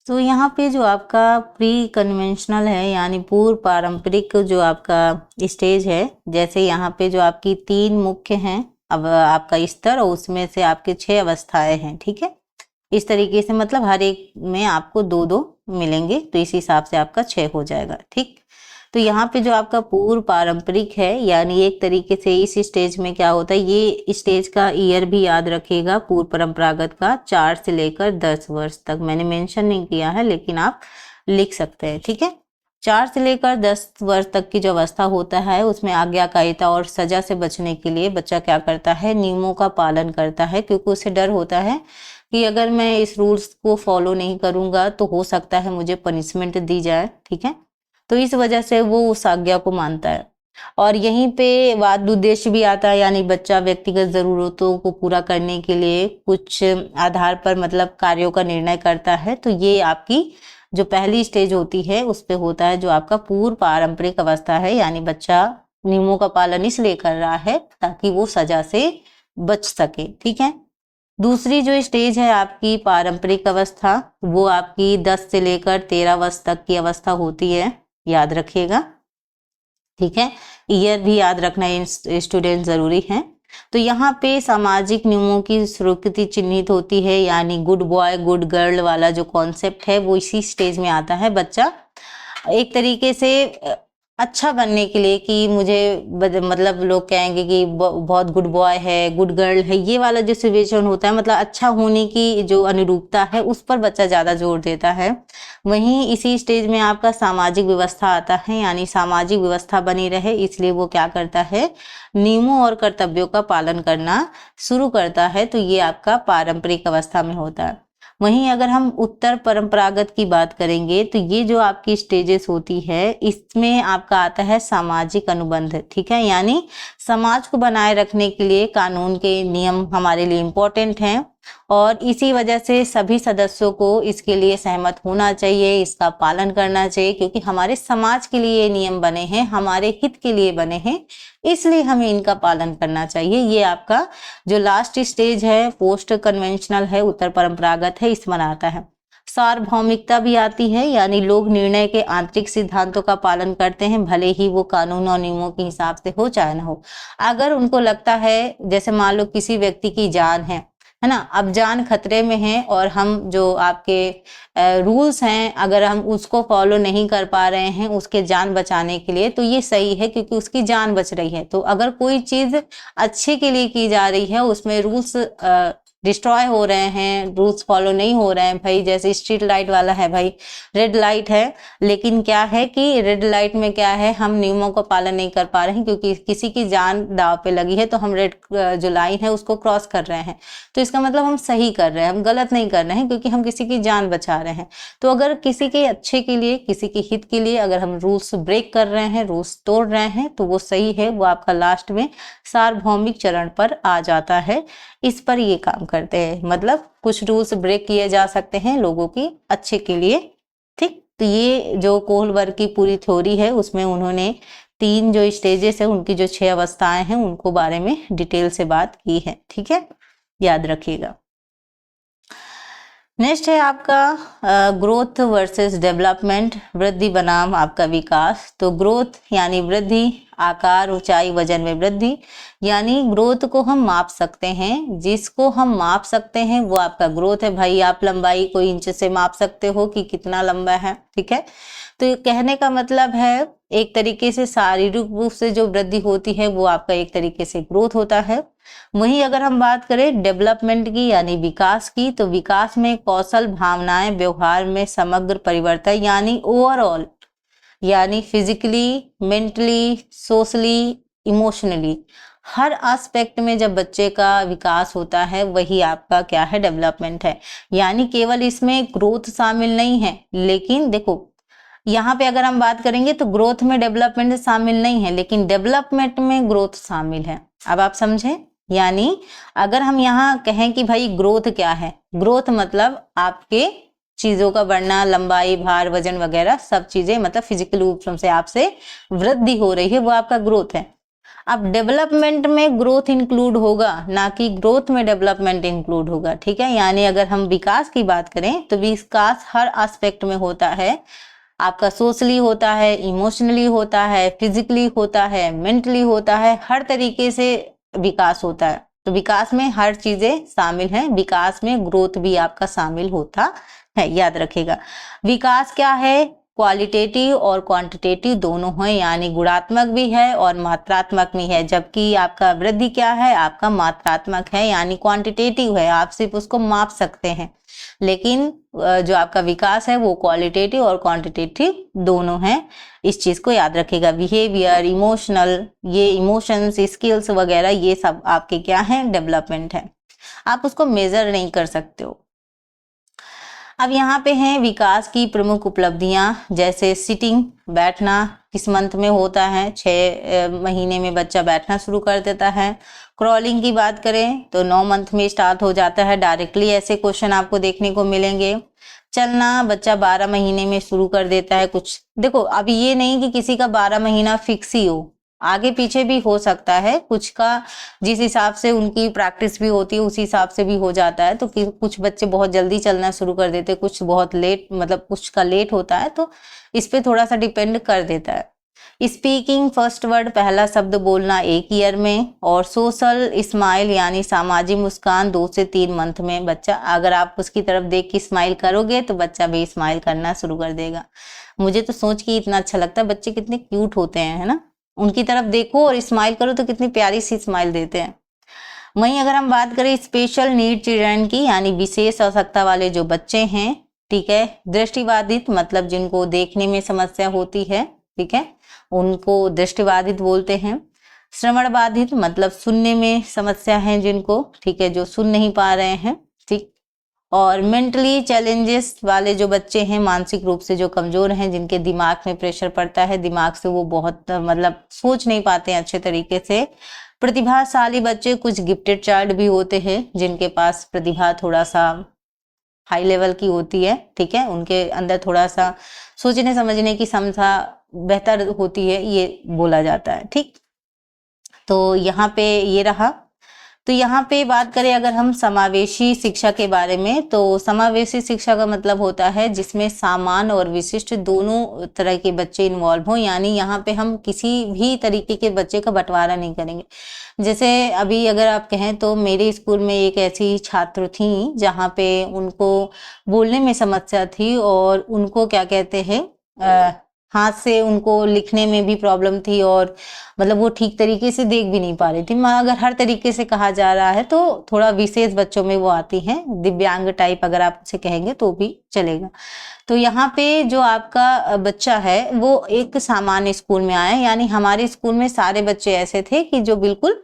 तो यहाँ पे जो आपका प्री कन्वेंशनल है यानी पूर्व पारंपरिक जो आपका स्टेज है, जैसे यहाँ पे जो आपकी 3 मुख्य हैं अब आपका स्तर, और उसमें से आपके 6 अवस्थाएं हैं, ठीक है। इस तरीके से मतलब हर एक में आपको 2-2 मिलेंगे, तो इस हिसाब से आपका 6 हो जाएगा, ठीक। तो यहाँ पे जो आपका पूर्व पारंपरिक है यानी एक तरीके से इस स्टेज में क्या होता है, ये स्टेज का ईयर भी याद रखिएगा, पूर्व परंपरागत का 4 से लेकर 10 वर्ष तक। मैंने मेंशन नहीं किया है लेकिन आप लिख सकते हैं, ठीक है। 4 से लेकर 10 वर्ष तक की जो अवस्था होता है उसमें आज्ञाकारिता और सजा से बचने के लिए बच्चा क्या करता है, नियमों का पालन करता है, क्योंकि उसे डर होता है कि अगर मैं इस रूल्स को फॉलो नहीं करूंगा तो हो सकता है मुझे पनिशमेंट दी जाए, ठीक है। तो इस वजह से वो उस आज्ञा को मानता है। और यहीं पे वाद उद्देश्य भी आता है, यानी बच्चा व्यक्तिगत जरूरतों को पूरा करने के लिए कुछ आधार पर मतलब कार्यों का निर्णय करता है। तो ये आपकी जो पहली स्टेज होती है उस पे होता है जो आपका पूर्व पारंपरिक अवस्था है, यानी बच्चा नियमों का पालन इसलिए कर रहा है ताकि वो सजा से बच सके, ठीक है। दूसरी जो स्टेज है आपकी पारंपरिक अवस्था, वो आपकी 10 से लेकर 13 वर्ष तक की अवस्था होती है, याद रखिएगा, ठीक है। ईयर भी याद रखना स्टूडेंट जरूरी है। तो यहाँ पे सामाजिक नियमों की स्वीकृति चिन्हित होती है, यानी गुड बॉय गुड गर्ल वाला जो कॉन्सेप्ट है वो इसी स्टेज में आता है। बच्चा एक तरीके से अच्छा बनने के लिए कि मुझे मतलब लोग कहेंगे कि बहुत गुड बॉय है, गुड गर्ल है, ये वाला जो सिचुएशन होता है मतलब अच्छा होने की जो अनुरूपता है उस पर बच्चा ज्यादा जोर देता है। वहीं इसी स्टेज में आपका सामाजिक व्यवस्था आता है, यानी सामाजिक व्यवस्था बनी रहे इसलिए वो क्या करता है, नियमों और कर्तव्यों का पालन करना शुरू करता है। तो ये आपका पारंपरिक अवस्था में होता है। वहीं अगर हम उत्तर परंपरागत की बात करेंगे तो ये जो आपकी स्टेजेस होती है इसमें आपका आता है सामाजिक अनुबंध, ठीक है। यानी समाज को बनाए रखने के लिए कानून के नियम हमारे लिए इम्पोर्टेंट हैं और इसी वजह से सभी सदस्यों को इसके लिए सहमत होना चाहिए, इसका पालन करना चाहिए, क्योंकि हमारे समाज के लिए ये नियम बने हैं, हमारे हित के लिए बने हैं, इसलिए हमें इनका पालन करना चाहिए। ये आपका जो लास्ट स्टेज है पोस्ट कन्वेंशनल है, उत्तर परंपरागत है, इसमें आता है। सार्वभौमिकता भी आती है, यानी लोग निर्णय के आंतरिक सिद्धांतों का पालन करते हैं, भले ही वो कानून और नियमों के हिसाब से हो चाहे ना हो। अगर उनको लगता है, जैसे मान लो किसी व्यक्ति की जान है ना, अब जान खतरे में है और हम जो आपके रूल्स हैं अगर हम उसको फॉलो नहीं कर पा रहे हैं उसके जान बचाने के लिए, तो ये सही है क्योंकि उसकी जान बच रही है। तो अगर कोई चीज अच्छे के लिए की जा रही है उसमें रूल्स डिस्ट्रॉय हो रहे हैं, रूल्स फॉलो नहीं हो रहे हैं, भाई जैसे स्ट्रीट लाइट वाला है, भाई रेड लाइट है लेकिन क्या है कि रेड लाइट में क्या है, हम नियमों का पालन नहीं कर पा रहे हैं क्योंकि किसी की जान दांव पे लगी है, तो हम रेड जो लाइन है उसको क्रॉस कर रहे हैं। तो इसका मतलब हम सही कर रहे हैं, हम गलत नहीं कर रहे हैं क्योंकि हम किसी की जान बचा रहे हैं। तो अगर किसी के अच्छे के लिए, किसी के हित के लिए अगर हम रूल्स ब्रेक कर रहे हैं, रूल्स तोड़ रहे हैं, तो वो सही है, वो आपका लास्ट में सार्वभौमिक चरण पर आ जाता है। इस पर ये काम करते हैं, मतलब कुछ रूल्स ब्रेक किए जा सकते हैं लोगों की अच्छे के लिए, ठीक। तो ये जो कोहलबर्ग की पूरी थ्योरी है उसमें उन्होंने 3 जो स्टेजेस है उनकी जो 6 अवस्थाएं हैं उनको बारे में डिटेल से बात की है, ठीक है, याद रखिएगा। नेक्स्ट है आपका ग्रोथ वर्सेस डेवलपमेंट, वृद्धि बनाम आपका विकास। तो ग्रोथ यानी वृद्धि, आकार ऊंचाई वजन में वृद्धि, यानी ग्रोथ को हम माप सकते हैं, जिसको हम माप सकते हैं वो आपका ग्रोथ है। भाई आप लंबाई को इंच से माप सकते हो कि कितना लंबा है, ठीक है। तो कहने का मतलब है एक तरीके से शारीरिक रूप से जो वृद्धि होती है वो आपका एक तरीके से ग्रोथ होता है। वहीं अगर हम बात करें डेवलपमेंट की यानी विकास की, तो विकास में कौशल, भावनाएं, व्यवहार में समग्र परिवर्तन, यानी ओवरऑल, यानी फिजिकली, मेंटली, सोशली, इमोशनली, हर एस्पेक्ट में जब बच्चे का विकास होता है वही आपका क्या है, डेवलपमेंट है। यानी केवल इसमें ग्रोथ शामिल नहीं है, लेकिन देखो यहाँ पे अगर हम बात करेंगे तो ग्रोथ में डेवलपमेंट शामिल नहीं है, लेकिन डेवलपमेंट में ग्रोथ शामिल है। अब आप समझे, यानी अगर हम यहाँ कहें कि भाई ग्रोथ क्या है, ग्रोथ मतलब आपके चीजों का बढ़ना, लंबाई, भार, वजन वगैरह सब चीजें, मतलब फिजिकल रूप से आपसे वृद्धि हो रही है, वो आपका ग्रोथ है। अब डेवलपमेंट में ग्रोथ इंक्लूड होगा, ना कि ग्रोथ में डेवलपमेंट इंक्लूड होगा, ठीक है। यानी अगर हम विकास की बात करें तो विकास हर एस्पेक्ट में होता है, आपका सोशली होता है, इमोशनली होता है, फिजिकली होता है, मेंटली होता है, हर तरीके से विकास होता है। तो विकास में हर चीजें शामिल हैं, विकास में ग्रोथ भी आपका शामिल होता है, याद रखिएगा। विकास क्या है, क्वालिटेटिव और क्वांटिटेटिव दोनों है, यानी गुणात्मक भी है और मात्रात्मक भी है। जबकि आपका वृद्धि क्या है, आपका मात्रात्मक है, यानी क्वांटिटेटिव है, आप सिर्फ उसको माप सकते हैं। लेकिन जो आपका विकास है वो क्वालिटेटिव और क्वांटिटेटिव दोनों है, इस चीज को याद रखिएगा। बिहेवियर, इमोशनल, ये इमोशंस, स्किल्स वगैरह ये सब आपके क्या है, डेवलपमेंट है, आप उसको मेजर नहीं कर सकते हो। अब यहाँ पे हैं विकास की प्रमुख उपलब्धियां, जैसे सिटिंग, बैठना किस मंथ में होता है, 6 महीने में बच्चा बैठना शुरू कर देता है। क्रॉलिंग की बात करें तो 9 मंथ में स्टार्ट हो जाता है, डायरेक्टली ऐसे क्वेश्चन आपको देखने को मिलेंगे। चलना बच्चा 12 महीने में शुरू कर देता है। कुछ देखो, अभी ये नहीं कि किसी का 12 महीना फिक्स ही हो, आगे पीछे भी हो सकता है, कुछ का जिस हिसाब से उनकी प्रैक्टिस भी होती है उसी हिसाब से भी हो जाता है। तो कुछ बच्चे बहुत जल्दी चलना शुरू कर देते, कुछ बहुत लेट, मतलब कुछ का लेट होता है, तो इस पे थोड़ा सा डिपेंड कर देता है। स्पीकिंग, फर्स्ट वर्ड, पहला शब्द बोलना 1 ईयर में, और सोशल स्माइल यानी सामाजिक मुस्कान 2 से 3 मंथ में बच्चा, अगर आप उसकी तरफ देख के स्माइल करोगे तो बच्चा भी स्माइल करना शुरू कर देगा। मुझे तो सोच के इतना अच्छा लगता है, बच्चे कितने क्यूट होते हैं, है ना, उनकी तरफ देखो और स्माइल करो तो कितनी प्यारी सी स्माइल देते हैं। वहीं अगर हम बात करें स्पेशल नीड चिल्ड्रन की, यानी विशेष आवश्यकता वाले जो बच्चे हैं, ठीक है, दृष्टिबाधित मतलब जिनको देखने में समस्या होती है, ठीक है, उनको दृष्टिबाधित बोलते हैं। श्रवण बाधित मतलब सुनने में समस्या है जिनको, ठीक है, जो सुन नहीं पा रहे हैं, ठीक। और मेंटली चैलेंजेस वाले जो बच्चे हैं, मानसिक रूप से जो कमजोर हैं, जिनके दिमाग में प्रेशर पड़ता है, दिमाग से वो बहुत मतलब सोच नहीं पाते हैं अच्छे तरीके से। प्रतिभाशाली बच्चे, कुछ गिफ्टेड चाइल्ड भी होते हैं जिनके पास प्रतिभा थोड़ा सा हाई लेवल की होती है, ठीक है, उनके अंदर थोड़ा सा सोचने समझने की क्षमता बेहतर होती है, ये बोला जाता है, ठीक। तो यहाँ पे ये रहा। तो यहाँ पे बात करें अगर हम समावेशी शिक्षा के बारे में, तो समावेशी शिक्षा का मतलब होता है जिसमें सामान्य और विशिष्ट दोनों तरह के बच्चे इन्वॉल्व हों, यानी यहाँ पे हम किसी भी तरीके के बच्चे का बंटवारा नहीं करेंगे। जैसे अभी अगर आप कहें तो मेरे स्कूल में एक ऐसी छात्र थी जहाँ पे उनको बोलने में समस्या थी और उनको क्या कहते हैं, हाथ से उनको लिखने में भी प्रॉब्लम थी, और मतलब वो ठीक तरीके से देख भी नहीं पा रही थी। अगर हर तरीके से कहा जा रहा है तो थोड़ा विशेष बच्चों में वो आती हैं, दिव्यांग टाइप अगर आप उसे कहेंगे तो भी चलेगा। तो यहाँ पे जो आपका बच्चा है वो एक सामान्य स्कूल में आया, यानी हमारे स्कूल में सारे बच्चे ऐसे थे कि जो बिल्कुल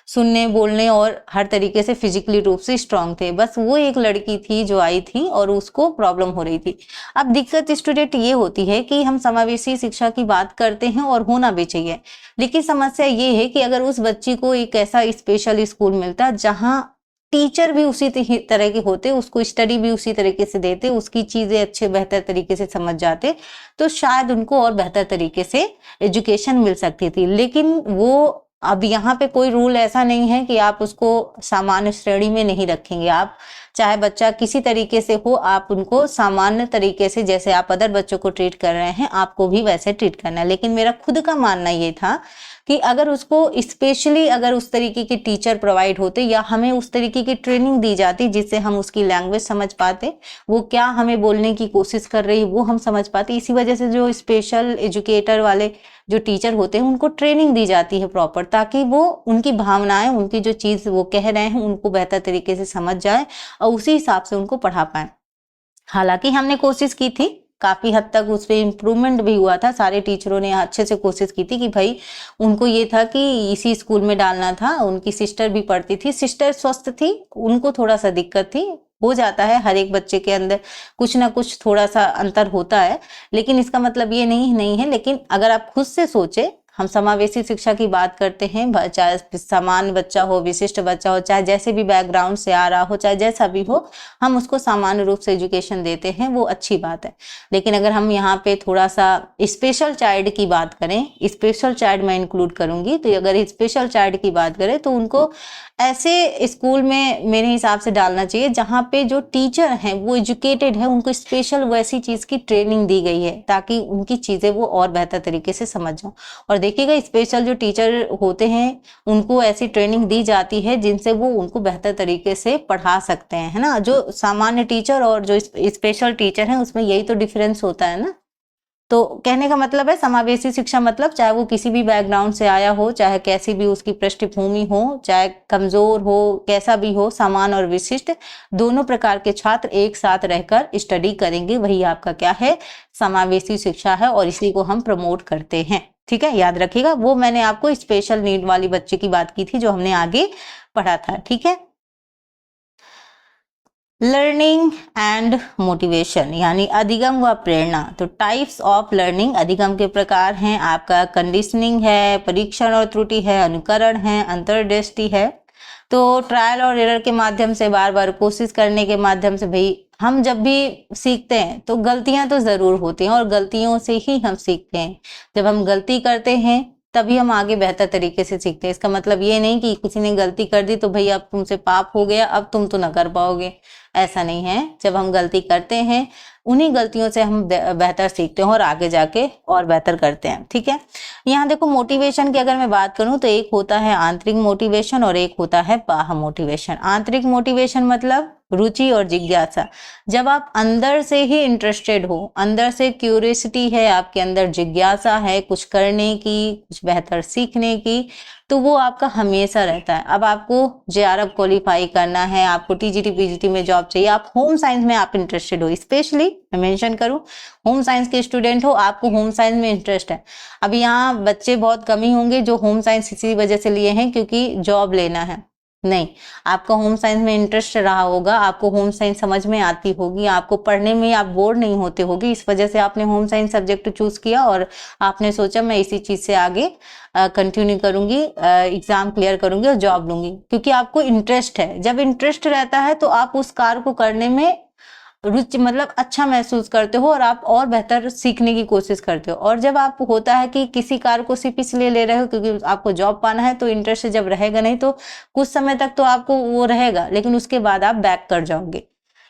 सुनने, बोलने और हर तरीके से फिजिकली रूप से स्ट्रांग थे। बस वो एक लड़की थी जो आई थी और उसको प्रॉब्लम हो रही थी। अब दिक्कत स्टूडेंट ये होती है कि हम समावेशी शिक्षा की बात करते हैं और होना भी चाहिए, लेकिन समस्या ये है कि अगर उस बच्ची को एक ऐसा स्पेशल स्कूल मिलता जहाँ टीचर भी उसी तरह के होते, उसको स्टडी भी उसी तरीके से देते, उसकी चीजें अच्छे बेहतर तरीके से समझ जाते, तो शायद उनको और बेहतर तरीके से एजुकेशन मिल सकती थी। लेकिन वो अब यहाँ पे कोई रूल ऐसा नहीं है कि आप उसको सामान्य श्रेणी में नहीं रखेंगे। आप चाहे बच्चा किसी तरीके से हो, आप उनको सामान्य तरीके से जैसे आप अदर बच्चों को ट्रीट कर रहे हैं आपको भी वैसे ट्रीट करना है। लेकिन मेरा खुद का मानना ये था कि अगर उसको स्पेशली अगर उस तरीके के टीचर प्रोवाइड होते या हमें उस तरीके की ट्रेनिंग दी जाती जिससे हम उसकी लैंग्वेज समझ पाते, वो क्या हमें बोलने की कोशिश कर रही वो हम समझ पाते। इसी वजह से जो स्पेशल एजुकेटर वाले जो टीचर होते हैं उनको ट्रेनिंग दी जाती है प्रॉपर, ताकि वो उनकी भावनाएं, उनकी जो चीज वो कह रहे हैं उनको बेहतर तरीके से समझ जाए और उसी हिसाब से उनको पढ़ा पाए। हालांकि हमने कोशिश की थी, काफी हद तक उस पर इम्प्रूवमेंट भी हुआ था, सारे टीचरों ने अच्छे से कोशिश की थी कि भाई उनको ये था कि इसी स्कूल में डालना था। उनकी सिस्टर भी पढ़ती थी, सिस्टर स्वस्थ थी, उनको थोड़ा सा दिक्कत थी, हो जाता है हर एक बच्चे के अंदर कुछ ना कुछ थोड़ा सा अंतर होता है, लेकिन इसका मतलब ये नहीं है। लेकिन अगर आप खुद से सोचे, हम समावेशी शिक्षा की बात करते हैं, चाहे सामान्य बच्चा हो, विशिष्ट बच्चा हो, चाहे जैसे भी बैकग्राउंड से आ रहा हो, चाहे जैसा भी हो, हम उसको सामान्य रूप से एजुकेशन देते हैं, वो अच्छी बात है। लेकिन अगर हम यहाँ पे थोड़ा सा स्पेशल चाइल्ड की बात करें, स्पेशल चाइल्ड मैं इंक्लूड करूंगी, तो अगर स्पेशल चाइल्ड की बात करें तो उनको ऐसे स्कूल में मेरे हिसाब से डालना चाहिए जहाँ पे जो टीचर हैं वो एजुकेटेड है, उनको स्पेशल वैसी चीज़ की ट्रेनिंग दी गई है ताकि उनकी चीज़ें वो और बेहतर तरीके से समझ जाओ। और देखिएगा स्पेशल जो टीचर होते हैं उनको ऐसी ट्रेनिंग दी जाती है जिनसे वो उनको बेहतर तरीके से पढ़ा सकते हैं, है ना। जो सामान्य टीचर और जो स्पेशल टीचर हैं उसमें यही तो डिफरेंस होता है ना। तो कहने का मतलब है समावेशी शिक्षा मतलब चाहे वो किसी भी बैकग्राउंड से आया हो, चाहे कैसी भी उसकी पृष्ठभूमि हो, चाहे कमजोर हो, कैसा भी हो, सामान्य और विशिष्ट दोनों प्रकार के छात्र एक साथ रहकर स्टडी करेंगे, वही आपका क्या है, समावेशी शिक्षा है, और इसी को हम प्रमोट करते हैं। ठीक है, याद रखिएगा। वो मैंने आपको स्पेशल नीड वाली बच्चे की बात की थी जो हमने आगे पढ़ा था। ठीक है, लर्निंग एंड मोटिवेशन यानी अधिगम व प्रेरणा। तो टाइप्स ऑफ लर्निंग, अधिगम के प्रकार हैं आपका कंडीशनिंग है, परीक्षण और त्रुटि है, अनुकरण है, अंतर्दृष्टि है। तो ट्रायल और एरर के माध्यम से, बार बार कोशिश करने के माध्यम से, भाई हम जब भी सीखते हैं तो गलतियां तो जरूर होती हैं और गलतियों से ही हम सीखते हैं। जब हम गलती करते हैं तभी हम आगे बेहतर तरीके से सीखते हैं। इसका मतलब ये नहीं कि किसी ने गलती कर दी तो भाई अब तुमसे पाप हो गया, अब तुम तो ना कर पाओगे, ऐसा नहीं है। जब हम गलती करते हैं उन्हीं गलतियों से हम बेहतर सीखते हैं और आगे जाके और बेहतर करते हैं। ठीक है, यहाँ देखो मोटिवेशन की अगर मैं बात करूं तो एक होता है आंतरिक मोटिवेशन और एक होता है बाह्य मोटिवेशन। आंतरिक मोटिवेशन मतलब रुचि और जिज्ञासा। जब आप अंदर से ही इंटरेस्टेड हो, अंदर से क्यूरियोसिटी है, आपके अंदर जिज्ञासा है कुछ करने की, कुछ बेहतर सीखने की, तो वो आपका हमेशा रहता है। अब आपको JRF क्वालिफाई करना है, आपको TGT PGT में जॉब चाहिए, आप होम साइंस में आप इंटरेस्टेड हो, स्पेशली मैं मेंशन करूं होम साइंस के स्टूडेंट हो, आपको होम साइंस में इंटरेस्ट है। अब यहाँ बच्चे बहुत कम ही होंगे जो होम साइंस इसी वजह से लिए हैं क्योंकि जॉब लेना है, नहीं, आपका होम साइंस में इंटरेस्ट रहा होगा, आपको होम साइंस समझ में आती होगी, आपको पढ़ने में आप बोर नहीं होते होगी, इस वजह से आपने होम साइंस सब्जेक्ट चूज किया और आपने सोचा मैं इसी चीज से आगे कंटिन्यू करूंगी, एग्जाम क्लियर करूंगी और जॉब लूंगी, क्योंकि आपको इंटरेस्ट है। जब इंटरेस्ट रहता है तो आप उस कार्य को करने में रुचि मतलब अच्छा महसूस करते हो और आप और बेहतर सीखने की कोशिश करते हो। और जब आप होता है कि किसी कार्य को सिर्फ इसलिए ले रहे हो क्योंकि आपको जॉब पाना है, तो इंटरेस्ट जब रहेगा नहीं तो कुछ समय तक तो आपको वो रहेगा, लेकिन उसके बाद आप बैक कर जाओगे।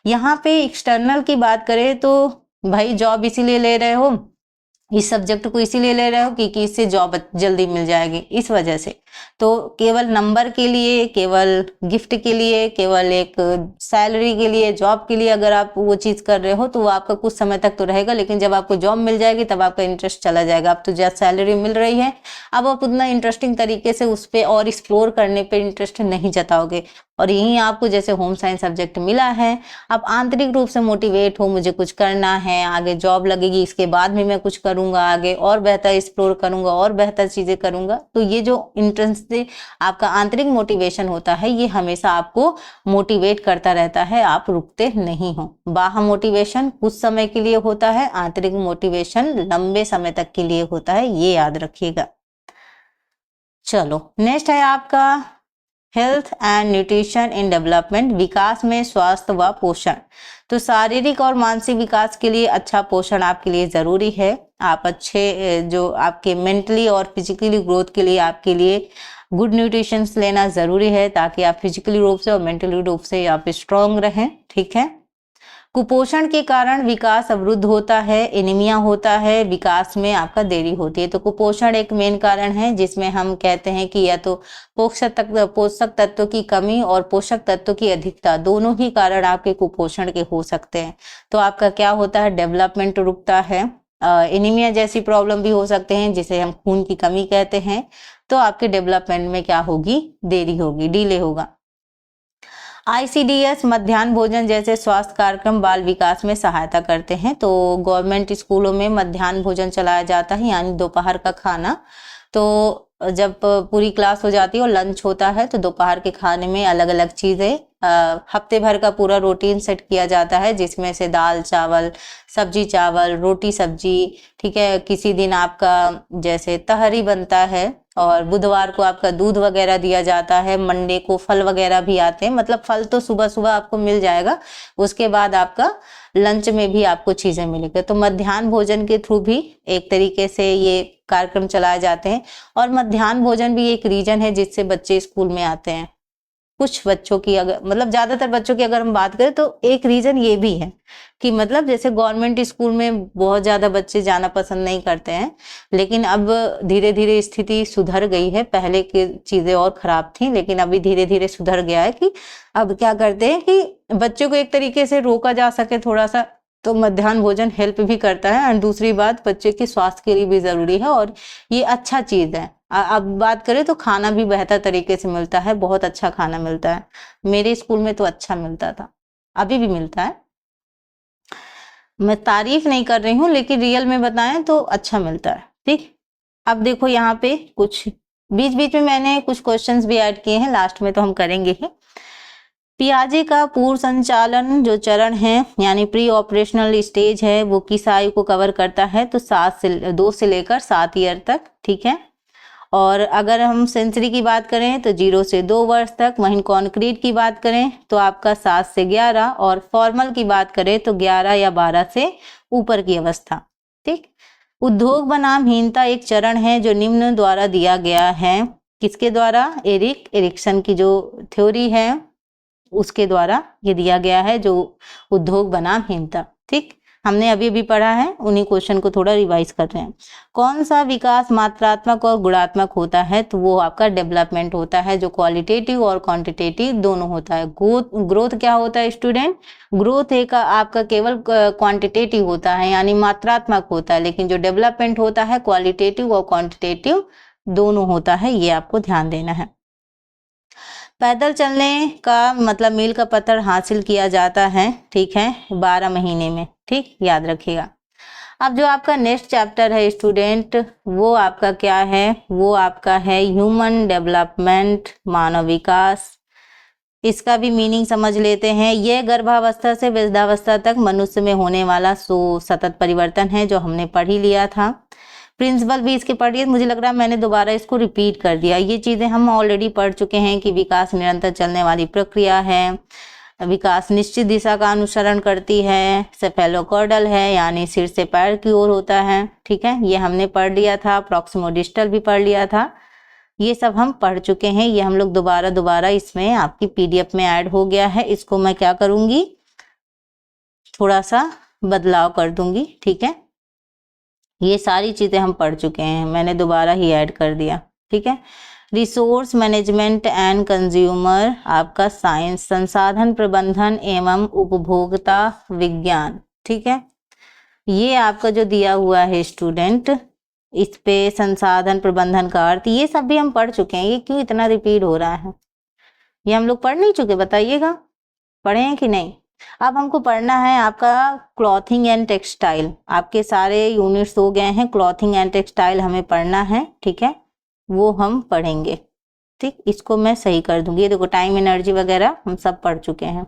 यहाँ पे एक्सटर्नल की बात करें तो भाई जॉब इसीलिए ले रहे हो, इस सब्जेक्ट को इसीलिए ले रहे हो कि इससे जॉब जल्दी मिल जाएगी, इस वजह से। तो केवल नंबर के लिए, केवल गिफ्ट के लिए, केवल एक सैलरी के लिए, जॉब के लिए अगर आप वो चीज कर रहे हो तो वो आपका कुछ समय तक तो रहेगा, लेकिन जब आपको जॉब मिल जाएगी तब आपका इंटरेस्ट चला जाएगा। अब तो ज्यादा सैलरी मिल रही है, अब आप उतना इंटरेस्टिंग तरीके से उस पर और एक्सप्लोर करने पे इंटरेस्ट नहीं जताओगे। और यही आपको जैसे होम साइंस सब्जेक्ट मिला है, आप आंतरिक रूप से मोटिवेट हो, मुझे कुछ करना है, आगे जॉब लगेगी, इसके बाद भी मैं कुछ करूंगा, आगे और बेहतर एक्सप्लोर करूंगा और बेहतर चीजें करूंगा। तो ये जो इंट्रेंस से आपका आंतरिक मोटिवेशन होता है ये हमेशा आपको मोटिवेट करता रहता है, आप रुकते नहीं हो। बाह्य मोटिवेशन कुछ समय के लिए होता है, आंतरिक मोटिवेशन लंबे समय तक के लिए होता है, ये याद रखिएगा। चलो नेक्स्ट है आपका health and nutrition in development, विकास में स्वास्थ्य व पोषण। तो शारीरिक और मानसिक विकास के लिए अच्छा पोषण आपके लिए जरूरी है। आप अच्छे जो आपके मेंटली और फिजिकली ग्रोथ के लिए आपके लिए गुड न्यूट्रिशन लेना जरूरी है, ताकि आप फिजिकली रूप से और मेंटली रूप से आप स्ट्रांग रहें। ठीक है, कुपोषण के कारण विकास अवरुद्ध होता है, एनीमिया होता है, विकास में आपका देरी होती है। तो कुपोषण एक मेन कारण है जिसमें हम कहते हैं कि या तो पोषक तत्व की कमी और पोषक तत्व की अधिकता, दोनों ही कारण आपके कुपोषण के हो सकते हैं। तो आपका क्या होता है, डेवलपमेंट रुकता है, एनीमिया जैसी प्रॉब्लम भी हो सकते हैं जिसे हम खून की कमी कहते हैं। तो आपके डेवलपमेंट में क्या होगी, देरी होगी, डिले होगा। ICDS मध्याह्न भोजन जैसे स्वास्थ्य कार्यक्रम बाल विकास में सहायता करते हैं। तो गवर्नमेंट स्कूलों में मध्याह्न भोजन चलाया जाता है, यानी दोपहर का खाना। तो जब पूरी क्लास हो जाती है और लंच होता है तो दोपहर के खाने में अलग अलग चीज़ें हफ्ते भर का पूरा रूटीन सेट किया जाता है, जिसमें से दाल चावल, सब्जी चावल, रोटी सब्जी, ठीक है। किसी दिन आपका जैसे तहरी बनता है और बुधवार को आपका दूध वगैरह दिया जाता है, मंडे को फल वगैरह भी आते हैं, मतलब फल तो सुबह सुबह आपको मिल जाएगा, उसके बाद आपका लंच में भी आपको चीजें मिलेगी। तो मध्याह्न भोजन के थ्रू भी एक तरीके से ये कार्यक्रम चलाए जाते हैं। और मध्याह्न भोजन भी एक रीजन है जिससे बच्चे स्कूल में आते हैं। कुछ बच्चों की अगर मतलब ज्यादातर बच्चों की अगर हम बात करें तो एक रीजन ये भी है कि मतलब जैसे गवर्नमेंट स्कूल में बहुत ज्यादा बच्चे जाना पसंद नहीं करते हैं, लेकिन अब धीरे धीरे स्थिति सुधर गई है। पहले की चीजें और खराब थी, लेकिन अभी धीरे धीरे सुधर गया है कि अब क्या करते हैं कि बच्चों को एक तरीके से रोका जा सके थोड़ा सा, तो मध्याह्न भोजन हेल्प भी करता है। और दूसरी बात, बच्चे के स्वास्थ्य के लिए भी जरूरी है और ये अच्छा चीज है। अब बात करें तो खाना भी बेहतर तरीके से मिलता है, बहुत अच्छा खाना मिलता है। मेरे स्कूल में तो अच्छा मिलता था, अभी भी मिलता है। मैं तारीफ नहीं कर रही हूँ, लेकिन रियल में बताएं तो अच्छा मिलता है। ठीक, अब देखो यहाँ पे कुछ बीच बीच में मैंने कुछ क्वेश्चंस भी ऐड किए हैं, लास्ट में तो हम करेंगे ही। पियाजे का पूर्व संचालन जो चरण है यानी प्री ऑपरेशनल स्टेज है, वो किस आयु को कवर करता है? तो 2 से लेकर 7 ईयर तक, ठीक है। और अगर हम सेंसरी की बात करें तो 0 से 2 वर्ष तक। वहीं कॉन्क्रीट की बात करें तो आपका 7 से 11, और फॉर्मल की बात करें तो 11 या 12 से ऊपर की अवस्था। ठीक, उद्योग बनामहीनता एक चरण है जो निम्न द्वारा दिया गया है। किसके द्वारा? एरिक एरिक्सन की जो थ्योरी है उसके द्वारा ये दिया गया है, जो उद्योग बनामहीनता। ठीक, हमने अभी अभी पढ़ा है, उन्हीं क्वेश्चन को थोड़ा रिवाइज कर रहे हैं। कौन सा विकास मात्रात्मक और गुणात्मक होता है? तो वो आपका डेवलपमेंट होता है, जो क्वालिटेटिव और क्वांटिटेटिव दोनों होता है। ग्रोथ क्या होता है स्टूडेंट? ग्रोथ एक आपका केवल क्वांटिटेटिव होता है यानी मात्रात्मक होता है, लेकिन जो डेवलपमेंट होता है क्वालिटेटिव और क्वांटिटेटिव दोनों होता है, ये आपको ध्यान देना है। पैदल चलने का मतलब मील का पत्थर हासिल किया जाता है, ठीक है, 12 महीने में। ठीक, याद रखिएगा। अब जो आपका नेक्स्ट चैप्टर है स्टूडेंट, वो आपका क्या है? वो आपका है ह्यूमन डेवलपमेंट, मानव विकास। इसका भी मीनिंग समझ लेते हैं। यह गर्भावस्था से वृद्धावस्था तक मनुष्य में होने वाला सतत परिवर्तन है, जो हमने पढ़ ही लिया था। प्रिंसिपल भी इसके पढ़ लिए, मुझे लग रहा है मैंने दोबारा इसको रिपीट कर दिया। ये चीजें हम ऑलरेडी पढ़ चुके हैं कि विकास निरंतर चलने वाली प्रक्रिया है, विकास निश्चित दिशा का अनुसरण करती है, सेफेलोकॉर्डल है यानी सिर से पैर की ओर होता है। ठीक है, ये हमने पढ़ लिया था। प्रॉक्सिमोडिस्टल भी पढ़ लिया था। ये सब हम पढ़ चुके हैं। ये हम लोग दोबारा इसमें आपकी पीडीएफ में ऐड हो गया है। इसको मैं क्या करूंगी, थोड़ा सा बदलाव कर दूंगी। ठीक है, ये सारी चीजें हम पढ़ चुके हैं, मैंने दोबारा ही ऐड कर दिया। ठीक है, रिसोर्स मैनेजमेंट एंड कंज्यूमर आपका साइंस, संसाधन प्रबंधन एवं उपभोक्ता विज्ञान। ठीक है, ये आपका जो दिया हुआ है स्टूडेंट, इस पे संसाधन प्रबंधन का अर्थ, ये सब भी हम पढ़ चुके हैं। ये क्यों इतना रिपीट हो रहा है? ये हम लोग पढ़ नहीं चुके? बताइएगा, पढ़े हैं कि नहीं? अब हमको पढ़ना है आपका क्लॉथिंग एंड टेक्सटाइल। आपके सारे यूनिट्स हो गए हैं, क्लॉथिंग एंड टेक्सटाइल हमें पढ़ना है। ठीक है, वो हम पढ़ेंगे। ठीक, इसको मैं सही कर दूंगी। ये देखो टाइम एनर्जी वगैरह हम सब पढ़ चुके हैं।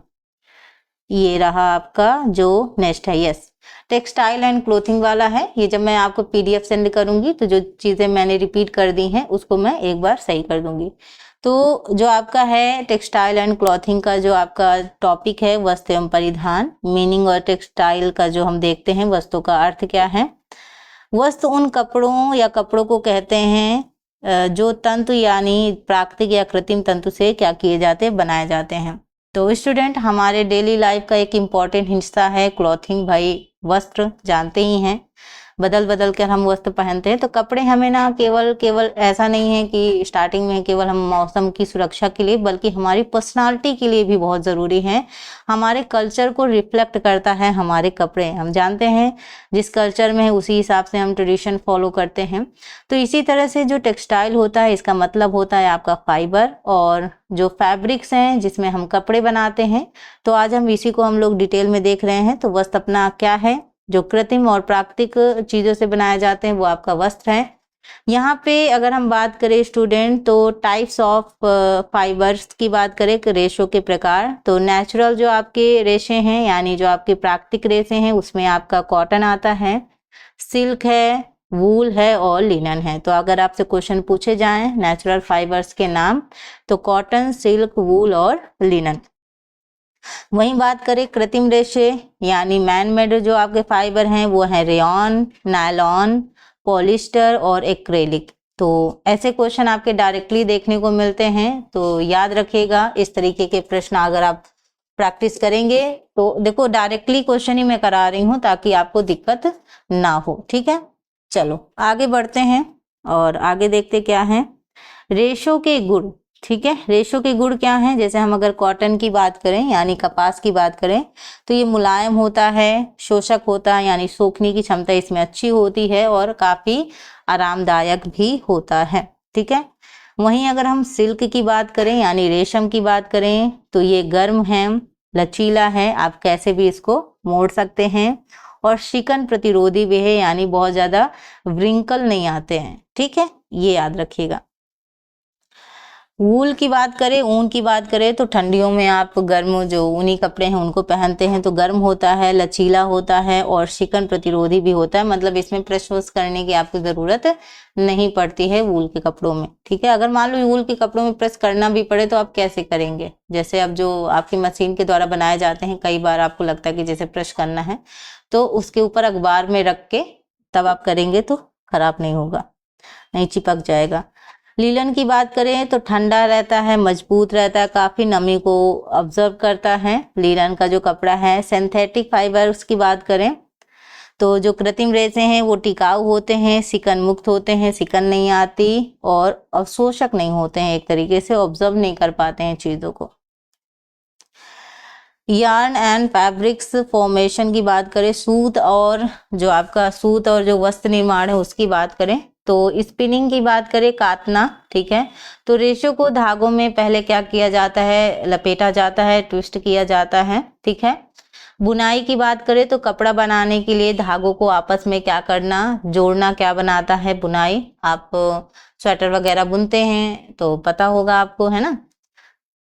ये रहा आपका जो नेक्स्ट है, यस, टेक्सटाइल एंड क्लोथिंग वाला है। ये जब मैं आपको पीडीएफ सेंड करूंगी तो जो चीजें मैंने रिपीट कर दी हैं उसको मैं एक बार सही कर दूंगी। तो जो आपका है टेक्सटाइल एंड क्लॉथिंग का जो आपका टॉपिक है, वस्त्र एवं परिधान, मीनिंग और टेक्सटाइल का जो हम देखते हैं, वस्त्रों का अर्थ क्या है? वस्त्र उन कपड़ों या कपड़ों को कहते हैं जो तंतु यानी प्राकृतिक या कृत्रिम तंतु से क्या किए जाते हैं, बनाए जाते हैं। तो स्टूडेंट, हमारे डेली लाइफ का एक इम्पॉर्टेंट हिस्सा है क्लॉथिंग। भाई वस्त्र जानते ही हैं, बदल बदल कर हम वस्त्र पहनते हैं। तो कपड़े हमें ना केवल ऐसा नहीं है कि स्टार्टिंग में केवल हम मौसम की सुरक्षा के लिए, बल्कि हमारी पर्सनालिटी के लिए भी बहुत ज़रूरी है। हमारे कल्चर को रिफ्लेक्ट करता है हमारे कपड़े। हम जानते हैं जिस कल्चर में है उसी हिसाब से हम ट्रेडिशन फॉलो करते हैं। तो इसी तरह से जो टेक्सटाइल होता है, इसका मतलब होता है आपका फाइबर, और जो फैब्रिक्स हैं जिसमें हम कपड़े बनाते हैं। तो आज हम इसी को हम लोग डिटेल में देख रहे हैं। तो वस्त्र अपना क्या है? जो कृत्रिम और प्राकृतिक चीजों से बनाए जाते हैं वो आपका वस्त्र है। यहाँ पे अगर हम बात करें स्टूडेंट, तो टाइप्स ऑफ फाइबर्स की बात करें, रेशों के प्रकार, तो नेचुरल जो आपके रेशे हैं यानी जो आपके प्राकृतिक रेशे हैं उसमें आपका कॉटन आता है, सिल्क है, वूल है और लिनन है। तो अगर आपसे क्वेश्चन पूछे जाएं नेचुरल फाइबर्स के नाम, तो कॉटन, सिल्क, वूल और लिनन। वहीं बात करें कृत्रिम रेशे यानी मैन मेड जो आपके फाइबर हैं, वो है रेयॉन, नायलॉन, पॉलिस्टर और एक्रेलिक। तो ऐसे क्वेश्चन आपके डायरेक्टली देखने को मिलते हैं, तो याद रखिएगा इस तरीके के प्रश्न अगर आप प्रैक्टिस करेंगे तो देखो डायरेक्टली क्वेश्चन ही मैं करा रही हूँ ताकि आपको दिक्कत ना हो। ठीक है, चलो आगे बढ़ते हैं और आगे देखते क्या है रेशों के गुण। ठीक है, रेशों के गुण क्या हैं? जैसे हम अगर कॉटन की बात करें यानी कपास की बात करें तो ये मुलायम होता है, शोषक होता है यानी सोखने की क्षमता इसमें अच्छी होती है और काफी आरामदायक भी होता है। ठीक है, वहीं अगर हम सिल्क की बात करें यानी रेशम की बात करें तो ये गर्म है, लचीला है, आप कैसे भी इसको मोड़ सकते हैं और शिकन प्रतिरोधी भी है यानी बहुत ज्यादा व्रिंकल नहीं आते हैं। ठीक है, ये याद रखिएगा। वूल की बात करें, ऊन की बात करें तो ठंडियों में आप गर्म जो ऊनी कपड़े हैं उनको पहनते हैं तो गर्म होता है, लचीला होता है और शिकन प्रतिरोधी भी होता है, मतलब इसमें प्रेस वॉश करने की आपको जरूरत नहीं पड़ती है वूल के कपड़ों में। ठीक है, अगर मान लो वूल के कपड़ों में प्रेस करना भी पड़े तो आप कैसे करेंगे? जैसे अब जो आपकी मशीन के द्वारा बनाए जाते हैं, कई बार आपको लगता है कि जैसे प्रेस करना है तो उसके ऊपर अखबार में रख के तब आप करेंगे तो खराब नहीं होगा, नहीं चिपक जाएगा। लीलन की बात करें तो ठंडा रहता है, मजबूत रहता है, काफी नमी को ऑब्जर्व करता है लीलन का जो कपड़ा है। सिंथेटिक फाइबर्स की बात करें तो जो कृत्रिम रेशे हैं वो टिकाऊ होते हैं, सिकन मुक्त होते हैं, सिकन नहीं आती और अवशोषक नहीं होते हैं, एक तरीके से ऑब्जर्व नहीं कर पाते हैं चीजों को। यार्न एंड फैब्रिक्स फॉर्मेशन की बात करें, सूत और जो वस्त्र निर्माण है उसकी बात करें तो स्पिनिंग की बात करें, काटना। ठीक है, तो रेशों को धागों में पहले क्या किया जाता है? लपेटा जाता है, ट्विस्ट किया जाता है। ठीक है, बुनाई की बात करें तो कपड़ा बनाने के लिए धागों को आपस में क्या करना, जोड़ना क्या बनाता है बुनाई। आप स्वेटर वगैरह बुनते हैं तो पता होगा आपको, है ना।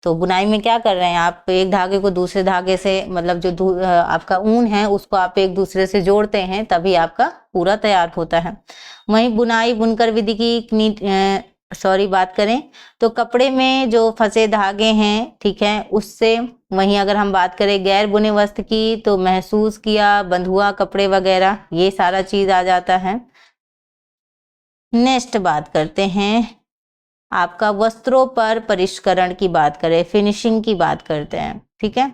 तो बुनाई में क्या कर रहे हैं आप? एक धागे को दूसरे धागे से, मतलब जो आपका ऊन है उसको आप एक दूसरे से जोड़ते हैं तभी आपका पूरा तैयार होता है। वहीं बुनाई बुनकर विधि की बात करें तो कपड़े में जो फंसे धागे हैं, ठीक है, उससे। वहीं अगर हम बात करें गैर बुने वस्त्र की तो महसूस किया, बंधुआ कपड़े वगैरह, ये सारा चीज आ जाता है। नेक्स्ट बात करते हैं आपका वस्त्रों पर परिष्करण की बात करें, फिनिशिंग की बात करते हैं। ठीक है,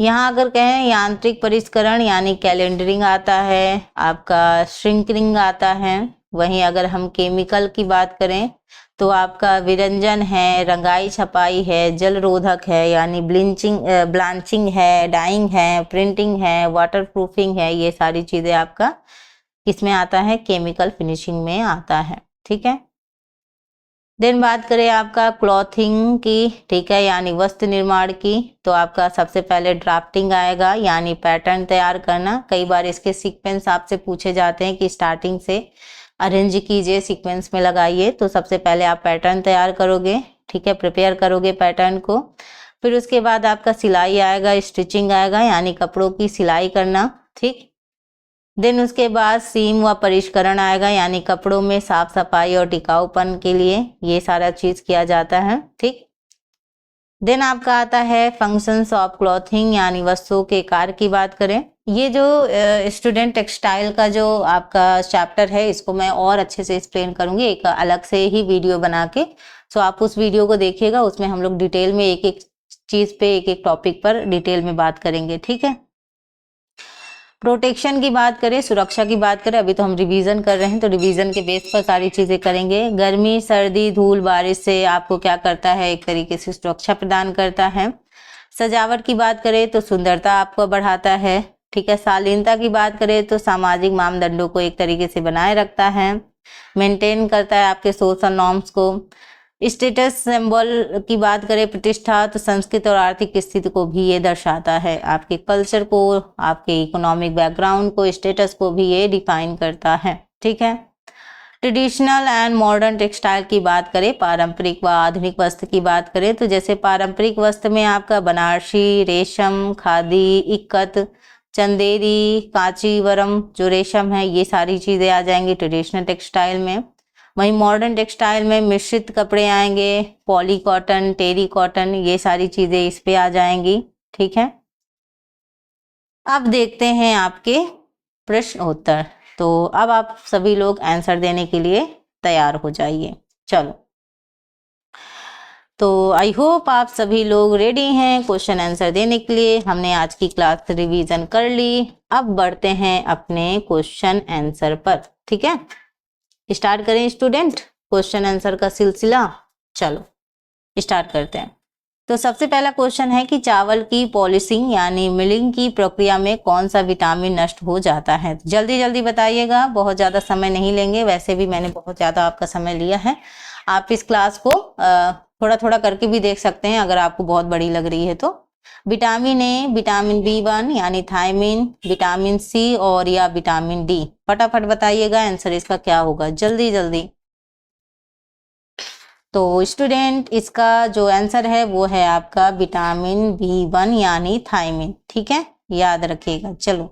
यहाँ अगर कहें यांत्रिक परिष्करण यानी कैलेंडरिंग आता है, आपका श्रिंकिंग आता है। वहीं अगर हम केमिकल की बात करें तो आपका विरंजन है, रंगाई छपाई है, जल रोधक है यानी ब्लांचिंग है, डाइंग है, प्रिंटिंग है, वाटरप्रूफिंग है, ये सारी चीजें आपका किसमें आता है? केमिकल फिनिशिंग में आता है। ठीक है, देन बात करें आपका क्लॉथिंग की, ठीक है, यानी वस्त्र निर्माण की, तो आपका सबसे पहले ड्राफ्टिंग आएगा यानी पैटर्न तैयार करना। कई बार इसके सीक्वेंस आपसे पूछे जाते हैं कि स्टार्टिंग से अरेंज कीजिए, सीक्वेंस में लगाइए। तो सबसे पहले आप पैटर्न तैयार करोगे, ठीक है, प्रिपेयर करोगे पैटर्न को। फिर उसके बाद आपका सिलाई आएगा, स्टिचिंग आएगा यानी कपड़ों की सिलाई करना। ठीक, देन उसके बाद सीम व परिष्करण आएगा यानी कपड़ों में साफ सफाई और टिकाऊपन के लिए ये सारा चीज किया जाता है। ठीक, देन आपका आता है फंक्शंस ऑफ क्लॉथिंग यानी वस्तुओं के कार्य की बात करें। ये जो स्टूडेंट टेक्सटाइल का जो आपका चैप्टर है इसको मैं और अच्छे से एक्सप्लेन करूंगी एक अलग से ही वीडियो बना के। सो आप उस वीडियो को देखिएगा, उसमें हम लोग डिटेल में एक एक चीज पे, एक एक टॉपिक पर डिटेल में बात करेंगे। ठीक है, प्रोटेक्शन की बात करें, सुरक्षा की बात करें, अभी तो हम रिवीजन कर रहे हैं तो रिवीजन के बेस पर सारी चीजें करेंगे। गर्मी, सर्दी, धूल, बारिश से आपको क्या करता है? एक तरीके से सुरक्षा प्रदान करता है। सजावट की बात करें तो सुंदरता आपको बढ़ाता है। ठीक है, शालीनता की बात करें तो सामाजिक मानदंडों को एक तरीके से बनाए रखता है, मेंटेन करता है आपके सोशल नॉर्म्स को। स्टेटस सिंबल की बात करें, प्रतिष्ठा, तो संस्कृति और आर्थिक स्थिति को भी ये दर्शाता है, आपके कल्चर को, आपके इकोनॉमिक बैकग्राउंड को, स्टेटस को भी ये डिफाइन करता है। ठीक है, ट्रेडिशनल एंड मॉडर्न टेक्सटाइल की बात करें, पारंपरिक व आधुनिक वस्त्र की बात करें तो जैसे पारंपरिक वस्त्र में आपका बनारसी, रेशम, खादी, इक्कत, चंदेरी, कांचीवरम जो रेशम है, ये सारी चीज़ें आ जाएंगी ट्रेडिशनल टेक्सटाइल में। वहीं मॉडर्न टेक्सटाइल में मिश्रित कपड़े आएंगे, पॉली कॉटन, टेरी कॉटन, ये सारी चीज़ें इस पे आ जाएंगी। ठीक है, अब देखते हैं आपके प्रश्न उत्तर। तो अब आप सभी लोग आंसर देने के लिए तैयार हो जाइए। चलो, तो आई होप आप सभी लोग रेडी हैं क्वेश्चन आंसर देने के लिए। हमने आज की क्लास रिवीजन कर ली, अब बढ़ते हैं अपने क्वेश्चन आंसर पर। ठीक है, स्टार्ट करें स्टूडेंट क्वेश्चन आंसर का सिलसिला। चलो स्टार्ट करते हैं। तो सबसे पहला क्वेश्चन है कि चावल की पॉलिशिंग यानी मिलिंग की प्रक्रिया में कौन सा विटामिन नष्ट हो जाता है। जल्दी जल्दी बताइएगा, बहुत ज़्यादा समय नहीं लेंगे, वैसे भी मैंने बहुत ज़्यादा आपका समय लिया है। आप इस क्लास को थोड़ा थोड़ा करके भी देख सकते हैं अगर आपको बहुत बड़ी लग रही है तो। विटामिन ए, विटामिन B1 यानी थायमिन, विटामिन सी और या विटामिन डी। फटाफट बताइएगा आंसर इसका क्या होगा, जल्दी जल्दी। तो स्टूडेंट इसका जो आंसर है वो है आपका विटामिन B1 यानी थायमिन। ठीक है, याद रखिएगा। चलो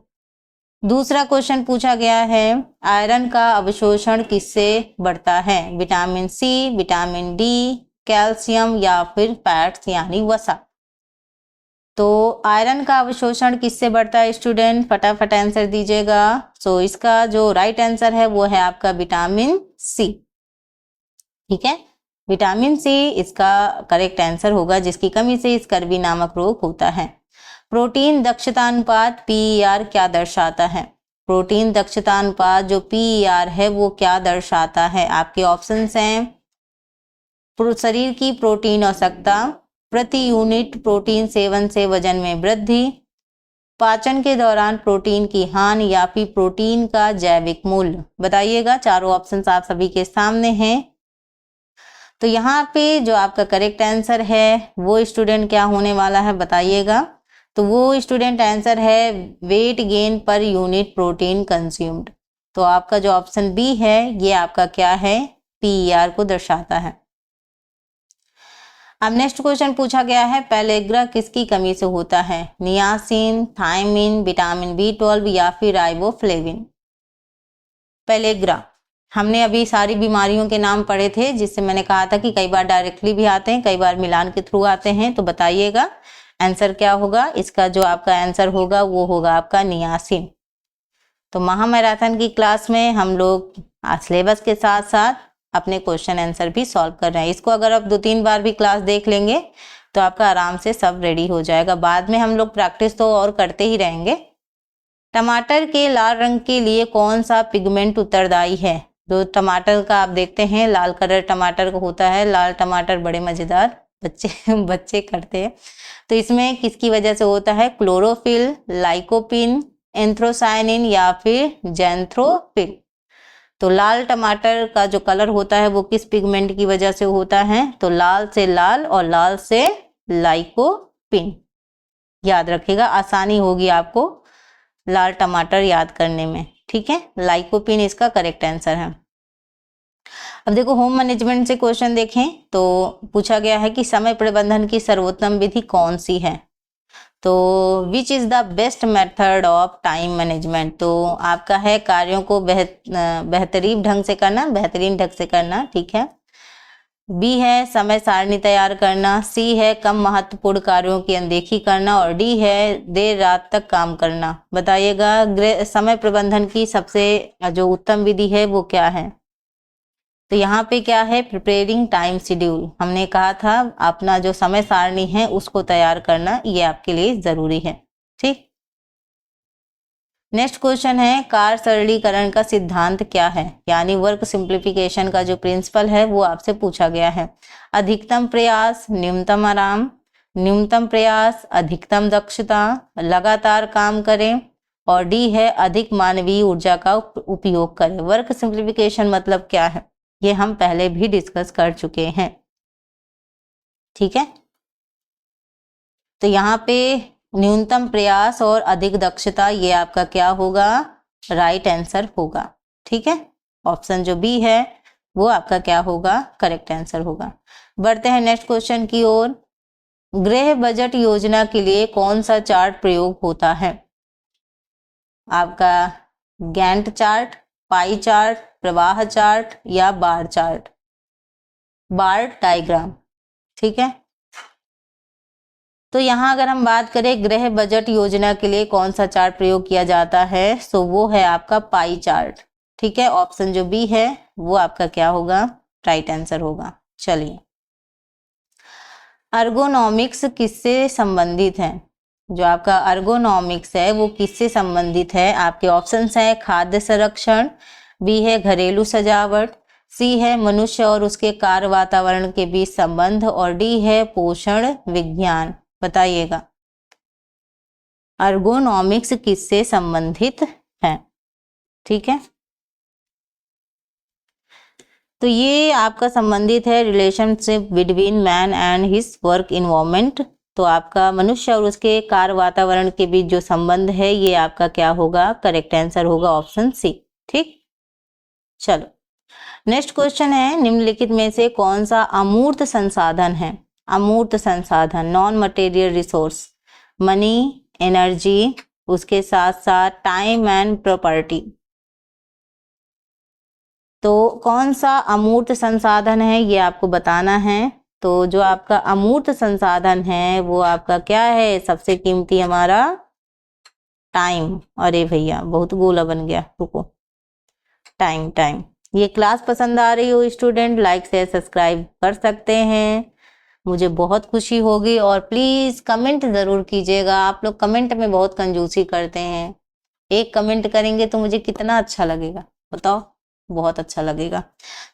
दूसरा क्वेश्चन पूछा गया है, आयरन का अवशोषण किससे बढ़ता है। Vitamin C, vitamin D, calcium या फिर फैट्स यानी वसा। तो आयरन का अवशोषण किससे बढ़ता है स्टूडेंट, फटाफट आंसर दीजिएगा। सो इसका जो राइट आंसर है वो है आपका विटामिन सी। ठीक है, विटामिन सी इसका करेक्ट आंसर होगा, जिसकी कमी से स्कर्वी नामक रोग होता है। प्रोटीन दक्षता अनुपात PER क्या दर्शाता है। प्रोटीन दक्षता अनुपात जो PER है वो क्या दर्शाता है। आपके ऑप्शंस हैं, शरीर की प्रोटीन आवश्यकता, प्रति यूनिट प्रोटीन सेवन से वजन में वृद्धि, पाचन के दौरान प्रोटीन की हानि या फिर प्रोटीन का जैविक मूल्य। बताइएगा, चारों ऑप्शंस आप सभी के सामने हैं। तो यहाँ पे जो आपका करेक्ट आंसर है वो स्टूडेंट क्या होने वाला है बताइएगा। तो वो स्टूडेंट आंसर है weight gain per unit protein consumed. तो आपका जो ऑप्शन बी है ये आपका क्या है, PER को दर्शाता है। अब नेक्स्ट क्वेश्चन पूछा गया है, पेलेग्रा किसकी कमी से होता है। नियासिन, थायमिन, विटामिन B12 या फिर राइबोफ्लेविन। पेलेग्रा, हमने अभी सारी बीमारियों के नाम पढ़े थे, जिससे मैंने कहा था कि कई बार डायरेक्टली भी आते हैं, कई बार मिलान के थ्रू आते हैं। तो बताइएगा आंसर क्या होगा। इसका जो आपका आंसर होगा वो होगा आपका नियासिन। तो महामैराथन की क्लास में हम लोग सिलेबस के साथ साथ अपने क्वेश्चन आंसर भी सॉल्व कर रहे हैं। इसको अगर आप 2-3 बार भी क्लास देख लेंगे तो आपका आराम से सब रेडी हो जाएगा। बाद में हम लोग प्रैक्टिस तो और करते ही रहेंगे। टमाटर के लाल रंग के लिए कौन सा पिगमेंट उत्तरदायी है। जो टमाटर का आप देखते हैं लाल कलर टमाटर का होता है, लाल टमाटर बड़े मजेदार बच्चे करते हैं। तो इसमें किसकी वजह से होता है, क्लोरोफिल, लाइकोपिन, एंथ्रोसायनिन या फिर जैंथ्रोफिल। तो लाल टमाटर का जो कलर होता है वो किस पिगमेंट की वजह से होता है, तो लाल से लाल और लाल से लाइकोपिन। याद रखिएगा, आसानी होगी आपको लाल टमाटर याद करने में। ठीक है, लाइकोपिन इसका करेक्ट आंसर है। अब देखो होम मैनेजमेंट से क्वेश्चन देखें तो पूछा गया है कि समय प्रबंधन की सर्वोत्तम विधि कौन सी है। तो which is the best method of time management. तो आपका है कार्यों को बेहतरीन ढंग से करना। ठीक है, बी है समय सारणी तैयार करना, सी है कम महत्वपूर्ण कार्यों की अनदेखी करना और डी है देर रात तक काम करना। बताइएगा समय प्रबंधन की सबसे जो उत्तम विधि है वो क्या है। तो यहाँ पे क्या है, प्रिपेयरिंग टाइम शेड्यूल। हमने कहा था अपना जो समय सारणी है उसको तैयार करना, ये आपके लिए जरूरी है। ठीक, नेक्स्ट क्वेश्चन है, कार्य सरलीकरण का सिद्धांत क्या है, यानी वर्क सिंप्लीफिकेशन का जो प्रिंसिपल है वो आपसे पूछा गया है। अधिकतम प्रयास, न्यूनतम आराम, न्यूनतम प्रयास, अधिकतम दक्षता, लगातार काम करें और डी है अधिक मानवीय ऊर्जा का उपयोग करें। वर्क सिंप्लीफिकेशन मतलब क्या है ये हम पहले भी डिस्कस कर चुके हैं। ठीक है, तो यहाँ पे न्यूनतम प्रयास और अधिक दक्षता ये आपका क्या होगा, राइट आंसर होगा। ठीक है, ऑप्शन जो बी है वो आपका क्या होगा, करेक्ट आंसर होगा। बढ़ते हैं नेक्स्ट क्वेश्चन की ओर। गृह बजट योजना के लिए कौन सा चार्ट प्रयोग होता है? आपका गैंट चार्ट, पाई चार्ट, प्रवाह चार्ट या बार चार्ट, बार डायग्राम। ठीक है, तो यहाँ अगर हम बात करें गृह बजट योजना के लिए कौन सा चार्ट प्रयोग किया जाता है, सो वो है आपका पाई चार्ट। ठीक है, ऑप्शन जो बी है वो आपका क्या होगा, राइट आंसर होगा। चलिए, अर्गोनॉमिक्स किससे संबंधित है? जो आपका अर्गोनॉमिक्स है वो किससे संबंधित है? आपके ऑप्शंस हैं खाद्य संरक्षण, बी है घरेलू सजावट, सी है मनुष्य और उसके कार्य वातावरण के बीच संबंध, और डी है पोषण विज्ञान। बताइएगा, अर्गोनॉमिक्स किससे संबंधित है? ठीक है, तो ये आपका संबंधित है relationship between man and his work environment. तो आपका मनुष्य और उसके कार्य वातावरण के बीच जो संबंध है ये आपका क्या होगा, करेक्ट आंसर होगा ऑप्शन सी। ठीक, चलो नेक्स्ट क्वेश्चन है, निम्नलिखित में से कौन सा अमूर्त संसाधन है? अमूर्त संसाधन, non material resource, money, energy, उसके साथ साथ टाइम एंड प्रॉपर्टी। तो कौन सा अमूर्त संसाधन है ये आपको बताना है। तो जो आपका अमूर्त संसाधन है वो आपका क्या है, सबसे कीमती हमारा टाइम। अरे भैया बहुत गोला बन गया, रुको, टाइम टाइम। ये क्लास पसंद आ रही हो स्टूडेंट, लाइक शेयर सब्सक्राइब कर सकते हैं, मुझे बहुत खुशी होगी। और प्लीज कमेंट जरूर कीजिएगा, आप लोग कमेंट में बहुत कंजूसी करते हैं, एक कमेंट करेंगे तो मुझे कितना अच्छा लगेगा, बताओ, बहुत अच्छा लगेगा।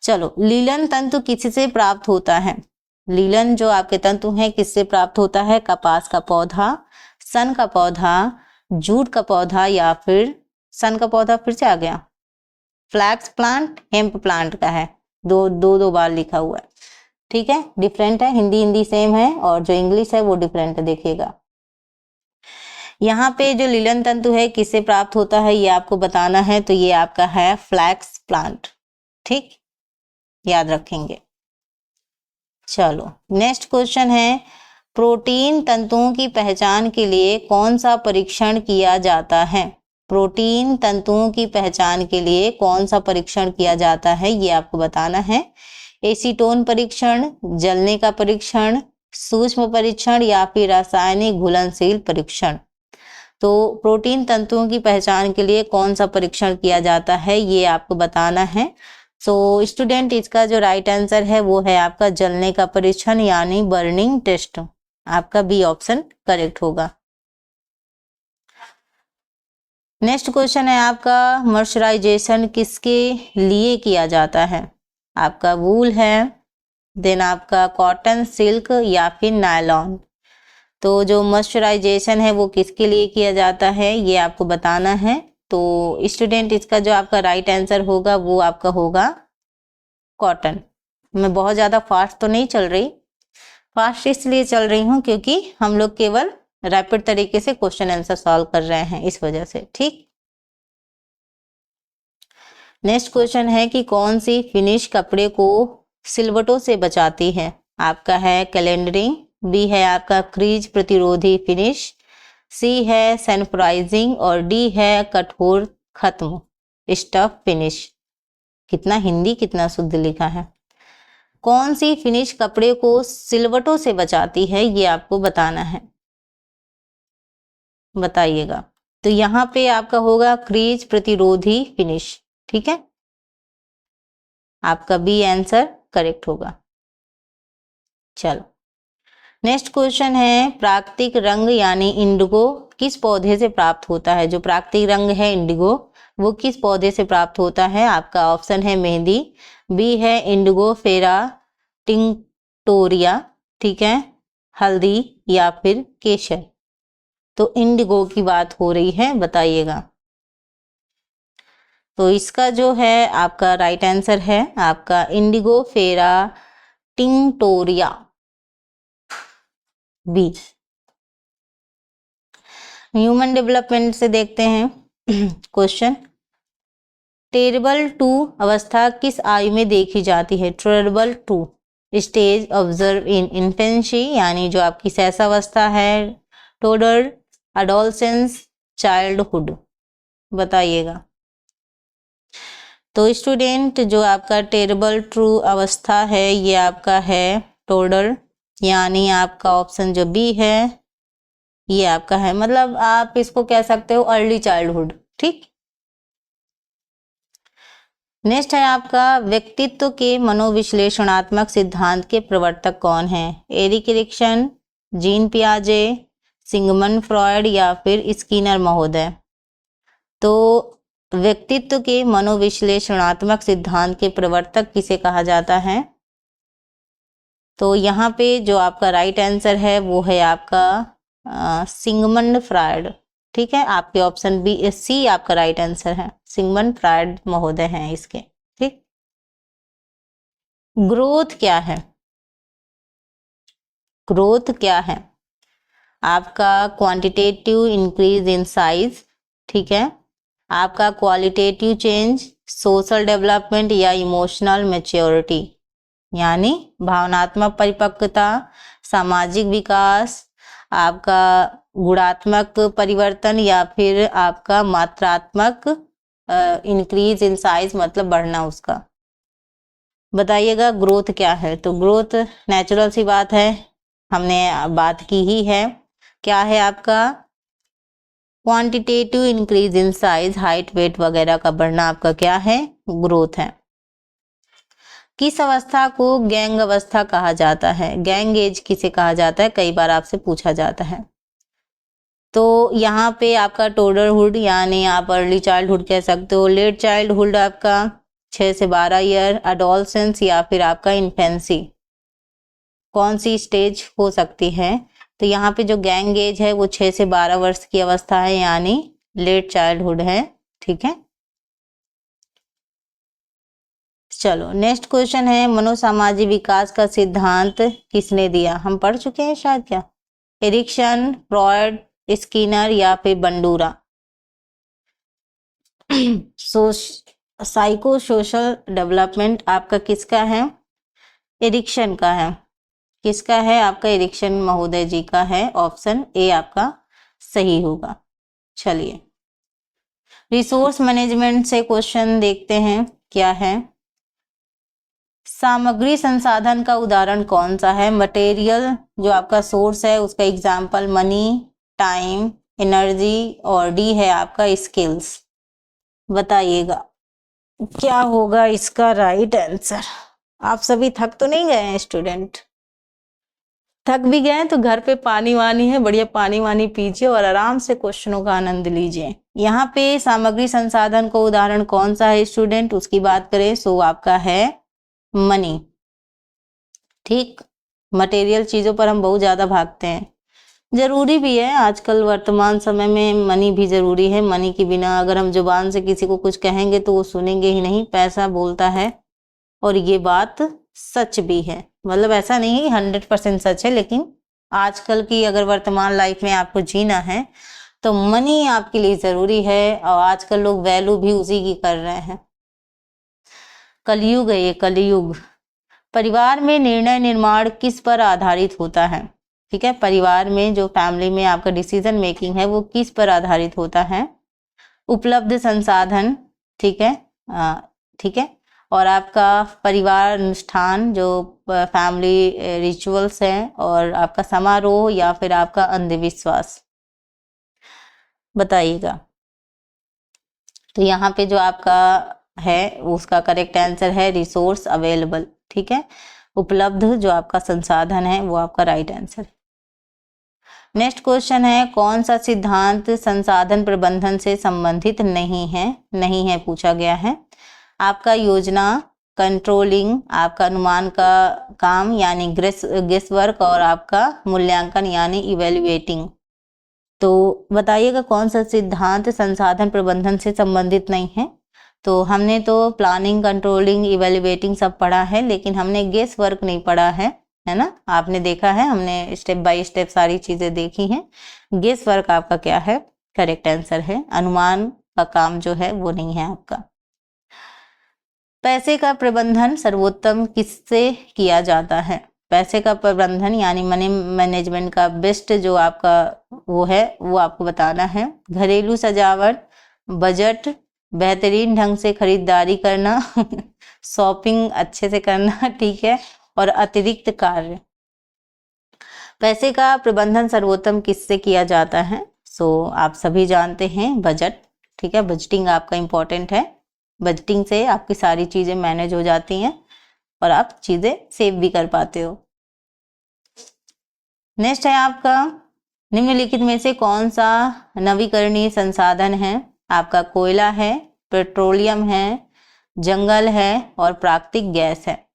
चलो, लीलन तंतु किससे प्राप्त होता है? लीलन जो आपके तंतु हैं किससे प्राप्त होता है? कपास का पौधा, सन का पौधा, जूट का पौधा या फिर सन का पौधा फिर से आ गया, फ्लैक्स प्लांट, हेम्प प्लांट का है। दो बार लिखा हुआ है। ठीक है, डिफरेंट है, हिंदी सेम है और जो इंग्लिश है वो डिफरेंट है, देखिएगा। यहाँ पे जो लीलन तंतु है किससे प्राप्त होता है ये आपको बताना है, तो ये आपका है फ्लैक्स प्लांट। ठीक, याद रखेंगे। चलो नेक्स्ट क्वेश्चन है, प्रोटीन तंतुओं की पहचान के लिए कौन सा परीक्षण किया जाता है? प्रोटीन तंतुओं की पहचान के लिए कौन सा परीक्षण किया जाता है ये आपको बताना है। एसीटोन परीक्षण, जलने का परीक्षण, सूक्ष्म परीक्षण या फिर रासायनिक घुलनशील परीक्षण। तो प्रोटीन तंतुओं की पहचान के लिए कौन सा परीक्षण किया जाता है ये आपको बताना है। सो स्टूडेंट, इसका जो राइट आंसर है वो है आपका जलने का परीक्षण यानी बर्निंग टेस्ट। आपका बी ऑप्शन करेक्ट होगा। नेक्स्ट क्वेश्चन है आपका, मॉइस्चराइजेशन किसके लिए किया जाता है? आपका वूल है, देन आपका कॉटन, सिल्क या फिर नायलॉन। तो जो मॉइस्चराइजेशन है वो किसके लिए किया जाता है ये आपको बताना है। तो स्टूडेंट, इसका जो आपका राइट आंसर होगा वो आपका होगा कॉटन। मैं बहुत ज़्यादा फास्ट तो नहीं चल रही, फास्ट इसलिए चल रही हूँ क्योंकि हम लोग केवल रैपिड तरीके से क्वेश्चन आंसर सॉल्व कर रहे हैं, इस वजह से। ठीक, नेक्स्ट क्वेश्चन है कि कौन सी फिनिश कपड़े को सिलवटों से बचाती है? आपका है कैलेंडरिंग, बी है आपका क्रीज प्रतिरोधी फिनिश, सी है सैनिटाइजिंग और डी है कठोर खत्म स्टफ फिनिश। कितना हिंदी कितना शुद्ध लिखा है। कौन सी फिनिश कपड़े को सिलवटों से बचाती है ये आपको बताना है, बताइएगा। तो यहाँ पे आपका होगा क्रीज प्रतिरोधी फिनिश। ठीक है, आपका बी आंसर करेक्ट होगा। चलो नेक्स्ट क्वेश्चन है, प्राकृतिक रंग यानी इंडिगो किस पौधे से प्राप्त होता है? जो प्राकृतिक रंग है इंडिगो वो किस पौधे से प्राप्त होता है? आपका ऑप्शन है मेहंदी, बी है इंडिगो फेरा टिंक्टोरिया, ठीक है, हल्दी या फिर केसर। तो इंडिगो की बात हो रही है, बताइएगा। तो इसका जो है आपका राइट आंसर है आपका इंडिगो फेरा टिंक्टोरिया, बी। ह्यूमन डेवलपमेंट से देखते हैं क्वेश्चन, टेरेबल 2 अवस्था किस आयु में देखी जाती है? Terrible 2 stage observe in infancy, यानी जो आपकी शैशवावस्था है, टोडर, एडोलसेंस, चाइल्डहुड, बताइएगा। तो स्टूडेंट जो आपका टेरेबल 2 अवस्था है ये आपका है टोडर, यानी आपका ऑप्शन जो बी है ये आपका है, मतलब आप इसको कह सकते हो अर्ली चाइल्डहुड। ठीक, नेक्स्ट है आपका व्यक्तित्व के मनोविश्लेषणात्मक सिद्धांत के प्रवर्तक कौन है? एरिक एरिक्सन, जीन पियाजे, सिगमंड फ्रॉयड या फिर स्किनर महोदय। तो व्यक्तित्व के मनोविश्लेषणात्मक सिद्धांत के प्रवर्तक किसे कहा जाता है? तो यहाँ पे जो आपका राइट आंसर है वो है आपका सिगमंड फ्रॉयड। ठीक है, आपके ऑप्शन बी सी आपका राइट आंसर है, सिगमंड फ्रॉयड महोदय हैं इसके। ठीक, ग्रोथ क्या है? ग्रोथ क्या है? आपका क्वांटिटेटिव इंक्रीज इन साइज, ठीक है, आपका क्वालिटेटिव चेंज, सोशल डेवलपमेंट या इमोशनल मैच्योरिटी, यानी भावनात्मक परिपक्वता, सामाजिक विकास, आपका गुणात्मक परिवर्तन या फिर आपका मात्रात्मक इंक्रीज इन साइज, मतलब बढ़ना उसका। बताइएगा ग्रोथ क्या है? तो ग्रोथ नेचुरल सी बात है, हमने बात की ही है। क्या है आपका? Quantitative increase in size, height, weight वगैरह का बढ़ना आपका क्या है? ग्रोथ है। किस अवस्था को गैंग अवस्था कहा जाता है? गैंग एज किसे कहा जाता है? कई बार आपसे पूछा जाता है। तो यहाँ पे आपका टोडरहुड, यानी आप अर्ली चाइल्डहुड कह सकते हो, लेट चाइल्डहुड आपका 6 से 12 ईयर, एडोलसेंस या फिर आपका इन्फेंसी, कौन सी स्टेज हो सकती है? तो यहाँ पे जो गैंग एज है वो 6 से 12 वर्ष की अवस्था है, यानी लेट चाइल्डहुड है। ठीक है, चलो नेक्स्ट क्वेश्चन है, मनोसामाजिक विकास का सिद्धांत किसने दिया? हम पढ़ चुके हैं शायद, क्या? एरिक्सन, फ्रॉयड, स्किनर या फिर बंडूरा। साइको सोशल डेवलपमेंट आपका किसका है? एरिक्सन का है। किसका है? आपका एरिक्सन महोदय जी का है, ऑप्शन ए आपका सही होगा। चलिए रिसोर्स मैनेजमेंट से क्वेश्चन देखते हैं क्या है। सामग्री संसाधन का उदाहरण कौन सा है? मटेरियल जो आपका सोर्स है उसका एग्जाम्पल मनी, टाइम, एनर्जी, और डी है आपका स्किल्स। बताइएगा क्या होगा इसका राइट आंसर। आप सभी थक तो नहीं गए हैं स्टूडेंट? थक भी गए तो घर पे पानी वानी है, बढ़िया पानी वानी पीजिए और आराम से क्वेश्चनों का आनंद लीजिए। यहाँ पे सामग्री संसाधन का उदाहरण कौन सा है स्टूडेंट, उसकी बात करें सो आपका है मनी। ठीक, मटेरियल चीजों पर हम बहुत ज्यादा भागते हैं, जरूरी भी है, आजकल वर्तमान समय में मनी भी जरूरी है। मनी के बिना अगर हम जुबान से किसी को कुछ कहेंगे तो वो सुनेंगे ही नहीं, पैसा बोलता है। और ये बात सच भी है, मतलब ऐसा नहीं है 100% सच है, लेकिन आजकल की अगर वर्तमान लाइफ में आपको जीना है तो मनी आपके लिए जरूरी है, और आजकल लोग वैल्यू भी उसी की कर रहे हैं। कलयुग है ये, कलयुग। परिवार में निर्णय निर्माण किस पर आधारित होता है? ठीक है, परिवार में जो फैमिली में आपका डिसीजन मेकिंग है वो किस पर आधारित होता है? उपलब्ध संसाधन, ठीक है, ठीक है, और आपका परिवार अनुष्ठान जो फैमिली रिचुअल्स हैं, और आपका समारोह या फिर आपका अंधविश्वास। बताइएगा। तो यहाँ पे जो आपका है उसका करेक्ट आंसर है रिसोर्स अवेलेबल। ठीक है, उपलब्ध जो आपका संसाधन है वो आपका राइट आंसर है। नेक्स्ट क्वेश्चन है, कौन सा सिद्धांत संसाधन प्रबंधन से संबंधित नहीं है? नहीं है पूछा गया है। आपका योजना, कंट्रोलिंग, आपका अनुमान का काम यानी गेस वर्क, और आपका मूल्यांकन यानी इवेल्युएटिंग। तो बताइएगा कौन सा सिद्धांत संसाधन प्रबंधन से संबंधित नहीं है? तो हमने तो प्लानिंग, कंट्रोलिंग, इवेल्युएटिंग सब पढ़ा है, लेकिन हमने गेस वर्क नहीं पढ़ा है ना? आपने देखा है, हमने स्टेप बाय स्टेप सारी चीजें देखी हैं। गेस वर्क आपका क्या है? करेक्ट आंसर है। अनुमान का काम जो है वो नहीं है आपका। पैसे का प्रबंधन सर्वोत्तम किससे किया जाता है? पैसे का प्रबंधन यानी मनी मैनेजमेंट का बेस्ट जो आपका वो है वो आपको बताना है। घरेलू सजावट, बजट, बेहतरीन ढंग से खरीदारी करना शॉपिंग अच्छे से करना, ठीक है, और अतिरिक्त कार्य। पैसे का प्रबंधन सर्वोत्तम किससे किया जाता है? आप सभी जानते हैं बजट, ठीक है, बजटिंग आपका इम्पोर्टेंट है। बजटिंग से आपकी सारी चीजें मैनेज हो जाती हैं और आप चीजें सेव भी कर पाते हो। नेक्स्ट है आपका, निम्नलिखित में से कौन सा नवीकरणीय संसाधन है? आपका कोयला है, पेट्रोलियम है, जंगल है और प्राकृतिक गैस है।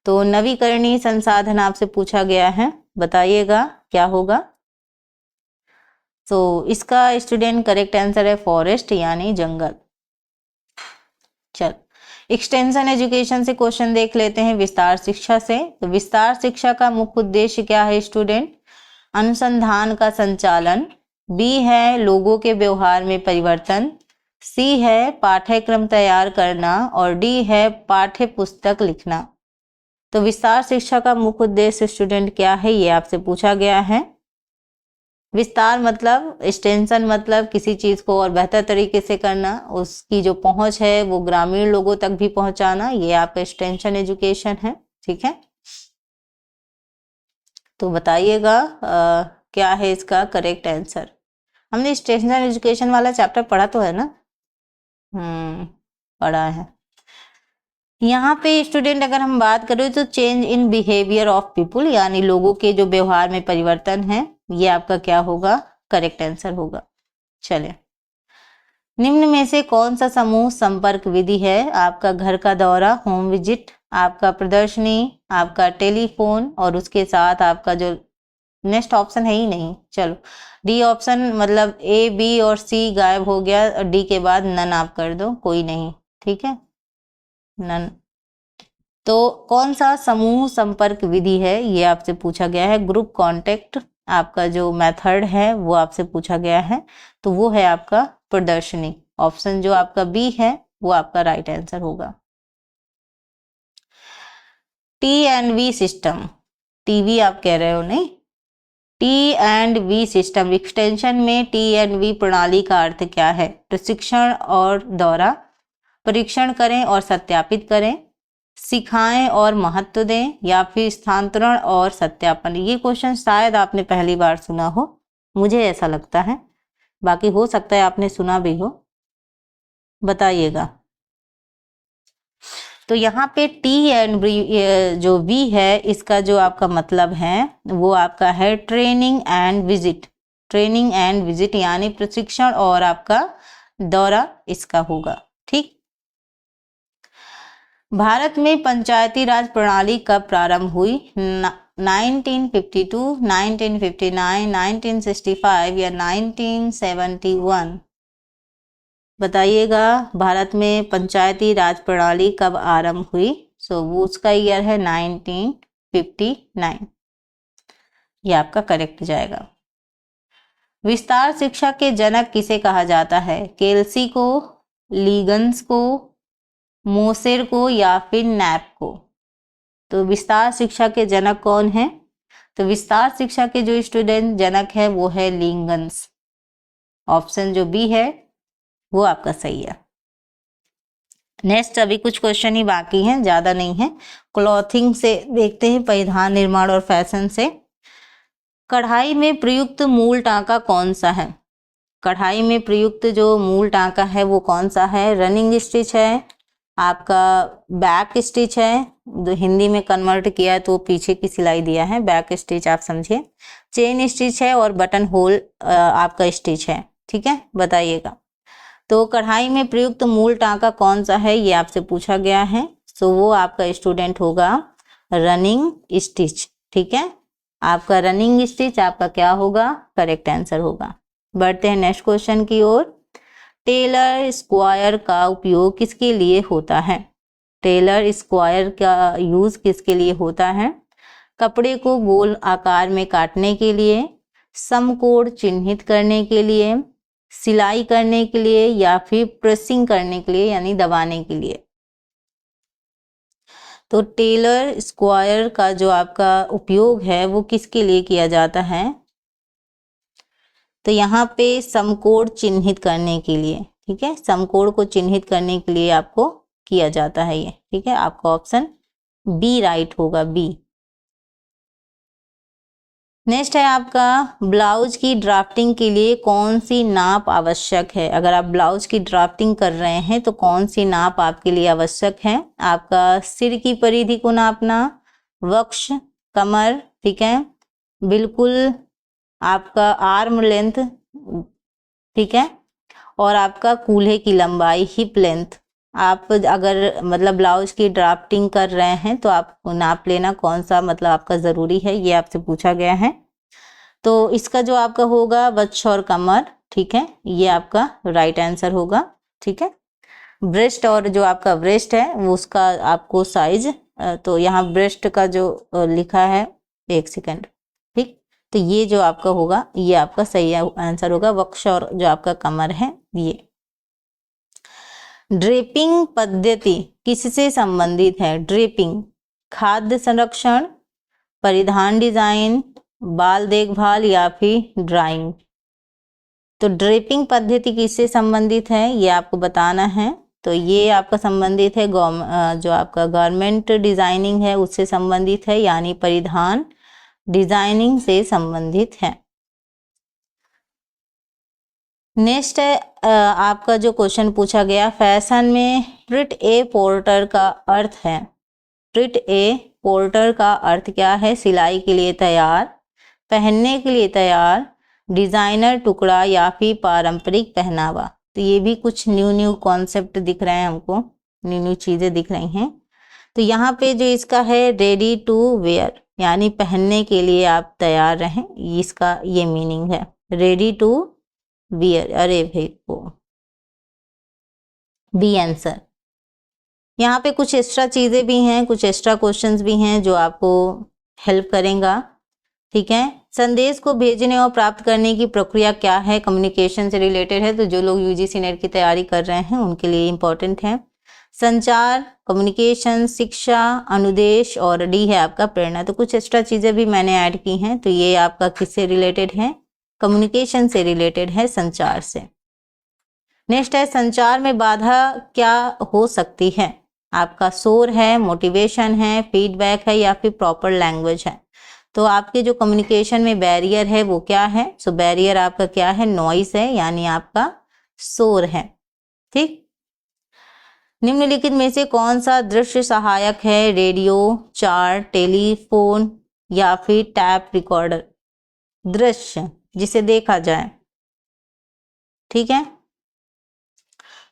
तो नवीकरणीय संसाधन आपसे पूछा गया है, बताइएगा क्या होगा। इसका स्टूडेंट करेक्ट आंसर है फॉरेस्ट यानी जंगल। चल, एक्सटेंशन एजुकेशन से क्वेश्चन देख लेते हैं विस्तार शिक्षा से। तो विस्तार शिक्षा का मुख्य उद्देश्य क्या है स्टूडेंट? अनुसंधान का संचालन, बी है लोगों के व्यवहार में परिवर्तन, सी है पाठ्यक्रम तैयार करना और डी है पाठ्य पुस्तक लिखना। तो विस्तार शिक्षा का मुख्य उद्देश्य स्टूडेंट क्या है, ये आपसे पूछा गया है। विस्तार मतलब, एक्सटेंशन मतलब किसी चीज को और बेहतर तरीके से करना, उसकी जो पहुंच है वो ग्रामीण लोगों तक भी पहुंचाना, ये आपका एक्सटेंशन एजुकेशन है, ठीक है। तो बताइएगा क्या है इसका करेक्ट आंसर। हमने एक्सटेंशन एजुकेशन वाला चैप्टर पढ़ा तो है ना? पढ़ा है। यहाँ पे स्टूडेंट अगर हम बात करें तो change in behaviour of people यानी लोगों के जो व्यवहार में परिवर्तन है, ये आपका क्या होगा, करेक्ट आंसर होगा। चले, निम्न में से कौन सा समूह संपर्क विधि है? आपका घर का दौरा, होम विजिट, आपका प्रदर्शनी, आपका टेलीफोन और उसके साथ आपका जो नेक्स्ट ऑप्शन है ही नहीं, चलो डी ऑप्शन, मतलब ए बी और सी गायब हो गया और डी के बाद नन आप कर दो, कोई नहीं, ठीक है, नन। तो कौन सा समूह संपर्क विधि है, ये आपसे पूछा गया है। ग्रुप कॉन्टेक्ट आपका जो मेथड है वो आपसे पूछा गया है, तो वो है आपका प्रदर्शनी। ऑप्शन जो आपका बी है वो आपका राइट आंसर होगा। T&V सिस्टम, टीवी आप कह रहे हो नहीं, T&V सिस्टम एक्सटेंशन में T&V प्रणाली का अर्थ क्या है? प्रशिक्षण और दौरा, परीक्षण करें और सत्यापित करें, सिखाएं और महत्व दें या फिर स्थानांतरण और सत्यापन। ये क्वेश्चन शायद आपने पहली बार सुना हो, मुझे ऐसा लगता है, बाकी हो सकता है आपने सुना भी हो, बताइएगा। तो यहाँ पे T&V जो V है इसका जो आपका मतलब है वो आपका है training and visit. Training and visit यानी प्रशिक्षण और आपका दौरा इसका होगा, ठीक। भारत में पंचायती राज प्रणाली कब प्रारंभ हुई? 1952, 1959, 1965 या 1971? बताइएगा भारत में पंचायती राज प्रणाली कब आरंभ हुई? वो उसका ईयर है 1959, ये आपका करेक्ट जाएगा। विस्तार शिक्षा के जनक किसे कहा जाता है? केल्सी को, लीगन्स को, मोसेर को या फिर नैप को? तो विस्तार शिक्षा के जनक कौन है? तो विस्तार शिक्षा के जो स्टूडेंट जनक है वो है लीगन्स। ऑप्शन जो बी है वो आपका सही है। नेक्स्ट अभी कुछ क्वेश्चन ही बाकी हैं, ज्यादा नहीं है। क्लॉथिंग से देखते हैं, परिधान निर्माण और फैशन से। कढ़ाई में प्रयुक्त मूल टांका कौन सा है? कढ़ाई में प्रयुक्त जो मूल टांका है वो कौन सा है? रनिंग स्टिच है, आपका बैक स्टिच है, जो हिंदी में कन्वर्ट किया है तो पीछे की सिलाई दिया है, बैक स्टिच आप समझिए, चेन स्टिच है और बटन होल आपका स्टिच है, ठीक है, बताइएगा। तो कढ़ाई में प्रयुक्त मूल टांका कौन सा है, ये आपसे पूछा गया है। वो आपका स्टूडेंट होगा रनिंग स्टिच, ठीक है, आपका रनिंग स्टिच आपका क्या होगा, करेक्ट आंसर होगा। बढ़ते हैं नेक्स्ट क्वेश्चन की ओर। टेलर स्क्वायर का उपयोग किसके लिए होता है? टेलर स्क्वायर का यूज किसके लिए होता है? कपड़े को गोल आकार में काटने के लिए, समकोण चिन्हित करने के लिए, सिलाई करने के लिए या फिर प्रेसिंग करने के लिए यानी दबाने के लिए? तो टेलर स्क्वायर का जो आपका उपयोग है वो किसके लिए किया जाता है? तो यहाँ पे समकोण चिन्हित करने के लिए, ठीक है, समकोण को चिन्हित करने के लिए आपको किया जाता है ये, ठीक है। आपका ऑप्शन बी राइट होगा, बी। नेक्स्ट है आपका ब्लाउज की ड्राफ्टिंग के लिए कौन सी नाप आवश्यक है? अगर आप ब्लाउज की ड्राफ्टिंग कर रहे हैं तो कौन सी नाप आपके लिए आवश्यक है? आपका सिर की परिधि को नापना, वक्ष, कमर, ठीक है, बिल्कुल आपका आर्म लेंथ, ठीक है, और आपका कूल्हे की लंबाई, हिप लेंथ। आप अगर मतलब ब्लाउज की ड्राफ्टिंग कर रहे हैं तो आप नाप लेना कौन सा मतलब आपका ज़रूरी है, ये आपसे पूछा गया है। तो इसका जो आपका होगा वक्ष और कमर, ठीक है, ये आपका राइट आंसर होगा, ठीक है। ब्रेस्ट और जो आपका ब्रेस्ट है वो उसका आपको साइज, तो यहाँ ब्रेस्ट का जो लिखा है, एक सेकेंड, ठीक, तो ये जो आपका होगा ये आपका सही आंसर होगा, वक्ष और जो आपका कमर है ये। ड्रेपिंग पद्धति किससे संबंधित है? ड्रेपिंग, खाद्य संरक्षण, परिधान डिजाइन, बाल देखभाल या फिर ड्राइंग। तो ड्रेपिंग पद्धति किससे संबंधित है ये आपको बताना है। तो ये आपका संबंधित है जो आपका गारमेंट डिजाइनिंग है उससे संबंधित है, यानी परिधान डिजाइनिंग से संबंधित है। नेक्स्ट है आपका जो क्वेश्चन पूछा गया, फैशन में प्रिट ए पोर्टर का अर्थ है। प्रिट ए पोर्टर का अर्थ क्या है? सिलाई के लिए तैयार, पहनने के लिए तैयार, डिजाइनर टुकड़ा या फिर पारंपरिक पहनावा। तो ये भी कुछ न्यू कॉन्सेप्ट दिख रहे हैं हमको, न्यू चीज़ें दिख रही हैं। तो यहाँ पे जो इसका है रेडी टू वेयर, यानी पहनने के लिए आप तैयार रहें, इसका ये मीनिंग है, रेडी टू वियर। अरे भाई को बी आंसर। यहाँ पे कुछ एक्स्ट्रा चीज़ें भी हैं, कुछ एक्स्ट्रा क्वेश्चंस भी हैं जो आपको हेल्प करेंगा, ठीक है। संदेश को भेजने और प्राप्त करने की प्रक्रिया क्या है? कम्युनिकेशन से रिलेटेड है, तो जो लोग यूजीसी नेट की तैयारी कर रहे हैं उनके लिए इम्पोर्टेंट है। संचार, कम्युनिकेशन, शिक्षा, अनुदेश और डी है आपका प्रेरणा। तो कुछ एक्स्ट्रा चीज़ें भी मैंने ऐड की हैं, तो ये आपका किससे रिलेटेड है? कम्युनिकेशन से रिलेटेड है, संचार से। नेक्स्ट है संचार में बाधा क्या हो सकती है? आपका शोर है, मोटिवेशन है, फीडबैक है या फिर प्रॉपर लैंग्वेज है। तो आपके जो कम्युनिकेशन में बैरियर है वो क्या है? सो बैरियर आपका क्या है? नॉइस है, यानी आपका शोर है, ठीक। निम्नलिखित में से कौन सा दृश्य सहायक है? रेडियो, चार्ट, टेलीफोन या फिर टैप रिकॉर्डर। दृश्य जिसे देखा जाए, ठीक है।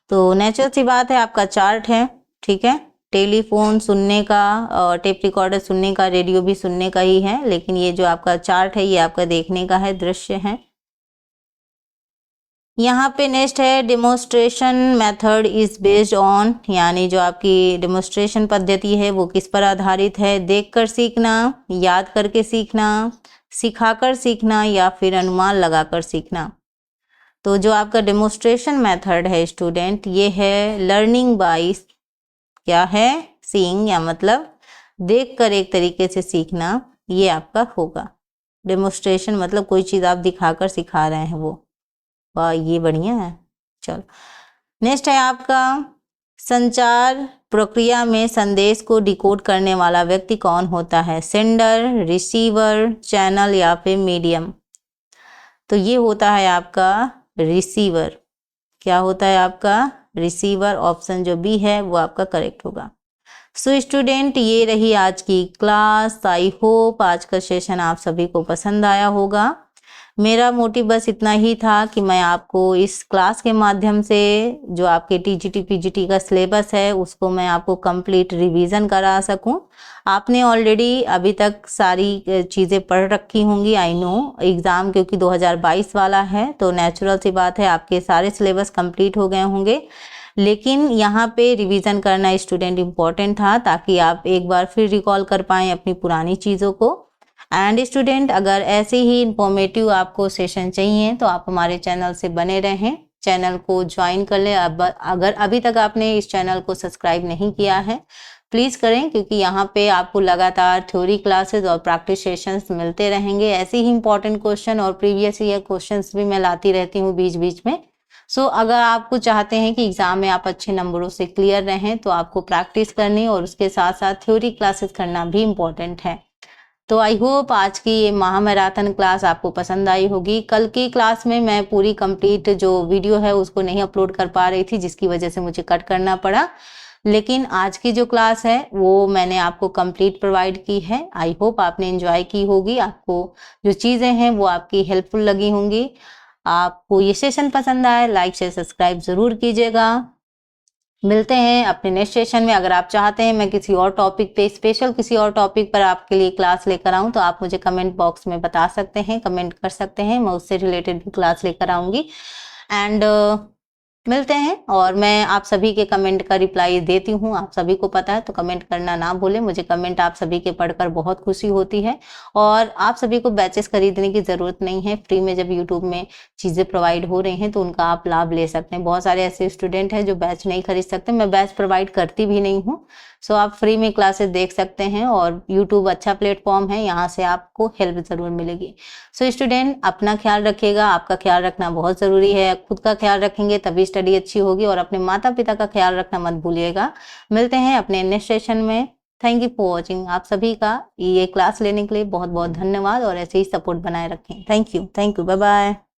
तो नेचुरल सी बात है, आपका चार्ट है, ठीक है। टेलीफोन सुनने का और टेप रिकॉर्डर सुनने का, रेडियो भी सुनने का ही है, लेकिन ये जो आपका चार्ट है ये आपका देखने का है, दृश्य है। यहाँ पे नेक्स्ट है demonstration method is based on, यानी जो आपकी डेमोन्स्ट्रेशन पद्धति है वो किस पर आधारित है? देखकर सीखना, याद करके सीखना, सिखाकर सीखना या फिर अनुमान लगाकर सीखना। तो जो आपका डेमोन्स्ट्रेशन मेथड है स्टूडेंट, ये है लर्निंग बाय, क्या है? सीइंग, या मतलब देखकर एक तरीके से सीखना, ये आपका होगा। डेमोन्स्ट्रेशन मतलब कोई चीज़ आप दिखाकर सिखा रहे हैं वो। वाह, ये बढ़िया है। चलो नेक्स्ट है आपका संचार प्रक्रिया में संदेश को डिकोड करने वाला व्यक्ति कौन होता है? सेंडर, रिसीवर, चैनल या फिर मीडियम। तो ये होता है आपका रिसीवर। क्या होता है आपका? रिसीवर। ऑप्शन जो बी है वो आपका करेक्ट होगा। सो स्टूडेंट, ये रही आज की क्लास। आई होप आज का सेशन आप सभी को पसंद आया होगा। मेरा मोटिव बस इतना ही था कि मैं आपको इस क्लास के माध्यम से जो आपके टीजीटी पीजीटी का सिलेबस है उसको मैं आपको कंप्लीट रिवीजन करा सकूं। आपने ऑलरेडी अभी तक सारी चीज़ें पढ़ रखी होंगी, आई नो। एग्ज़ाम क्योंकि 2022 वाला है तो नेचुरल सी बात है आपके सारे सिलेबस कंप्लीट हो गए होंगे, लेकिन यहाँ पे रिवीजन करना स्टूडेंट इम्पॉर्टेंट था ताकि आप एक बार फिर रिकॉल कर पाएँ अपनी पुरानी चीज़ों को। एंड स्टूडेंट, अगर ऐसे ही इंफॉर्मेटिव आपको सेशन चाहिए तो आप हमारे चैनल से बने रहें, चैनल को ज्वाइन कर लें। अगर अभी तक आपने इस चैनल को सब्सक्राइब नहीं किया है प्लीज़ करें, क्योंकि यहाँ पे आपको लगातार थ्योरी क्लासेस और प्रैक्टिस सेशंस मिलते रहेंगे। ऐसे ही इंपॉर्टेंट क्वेश्चन और प्रीवियस ईयर क्वेश्चंस भी मैं लाती रहती हूँ बीच बीच में। सो अगर आपको चाहते हैं कि एग्ज़ाम में आप अच्छे नंबरों से क्लियर रहें, तो आपको प्रैक्टिस करनी और उसके साथ साथ थ्योरी क्लासेस करना भी इम्पॉर्टेंट है। तो आई होप आज की ये महामैराथन क्लास आपको पसंद आई होगी। कल की क्लास में मैं पूरी कंप्लीट जो वीडियो है उसको नहीं अपलोड कर पा रही थी, जिसकी वजह से मुझे कट करना पड़ा, लेकिन आज की जो क्लास है वो मैंने आपको कंप्लीट प्रोवाइड की है। आई होप आपने एंजॉय की होगी, आपको जो चीज़ें हैं वो आपकी हेल्पफुल लगी होंगी। आपको ये सेशन पसंद आए, लाइक शेयर सब्सक्राइब ज़रूर कीजिएगा। मिलते हैं अपने नेक्स्ट सेशन में। अगर आप चाहते हैं मैं किसी और टॉपिक पे, स्पेशल किसी और टॉपिक पर आपके लिए क्लास लेकर आऊं, तो आप मुझे कमेंट बॉक्स में बता सकते हैं, कमेंट कर सकते हैं, मैं उससे रिलेटेड भी क्लास लेकर आऊंगी। एंड मिलते हैं, और मैं आप सभी के कमेंट का रिप्लाई देती हूँ, आप सभी को पता है, तो कमेंट करना ना भूलें। मुझे कमेंट आप सभी के पढ़कर बहुत खुशी होती है। और आप सभी को बैचेस खरीदने की ज़रूरत नहीं है, फ्री में जब यूट्यूब में चीज़ें प्रोवाइड हो रही हैं तो उनका आप लाभ ले सकते हैं। बहुत सारे ऐसे स्टूडेंट हैं जो बैच नहीं खरीद सकते, मैं बैच प्रोवाइड करती भी नहीं हूँ। सो आप फ्री में क्लासेस देख सकते हैं, और यूट्यूब अच्छा प्लेटफॉर्म है, यहाँ से आपको हेल्प ज़रूर मिलेगी। सो स्टूडेंट, अपना ख्याल रखिएगा, आपका ख्याल रखना बहुत ज़रूरी है। खुद का ख्याल रखेंगे तभी स्टडी अच्छी होगी, और अपने माता पिता का ख्याल रखना मत भूलिएगा। मिलते हैं अपने नेक्स्ट सेशन में। Thank you for watching. आप सभी का ये क्लास लेने के लिए बहुत बहुत धन्यवाद, और ऐसे ही सपोर्ट बनाए रखें। Thank you, bye bye.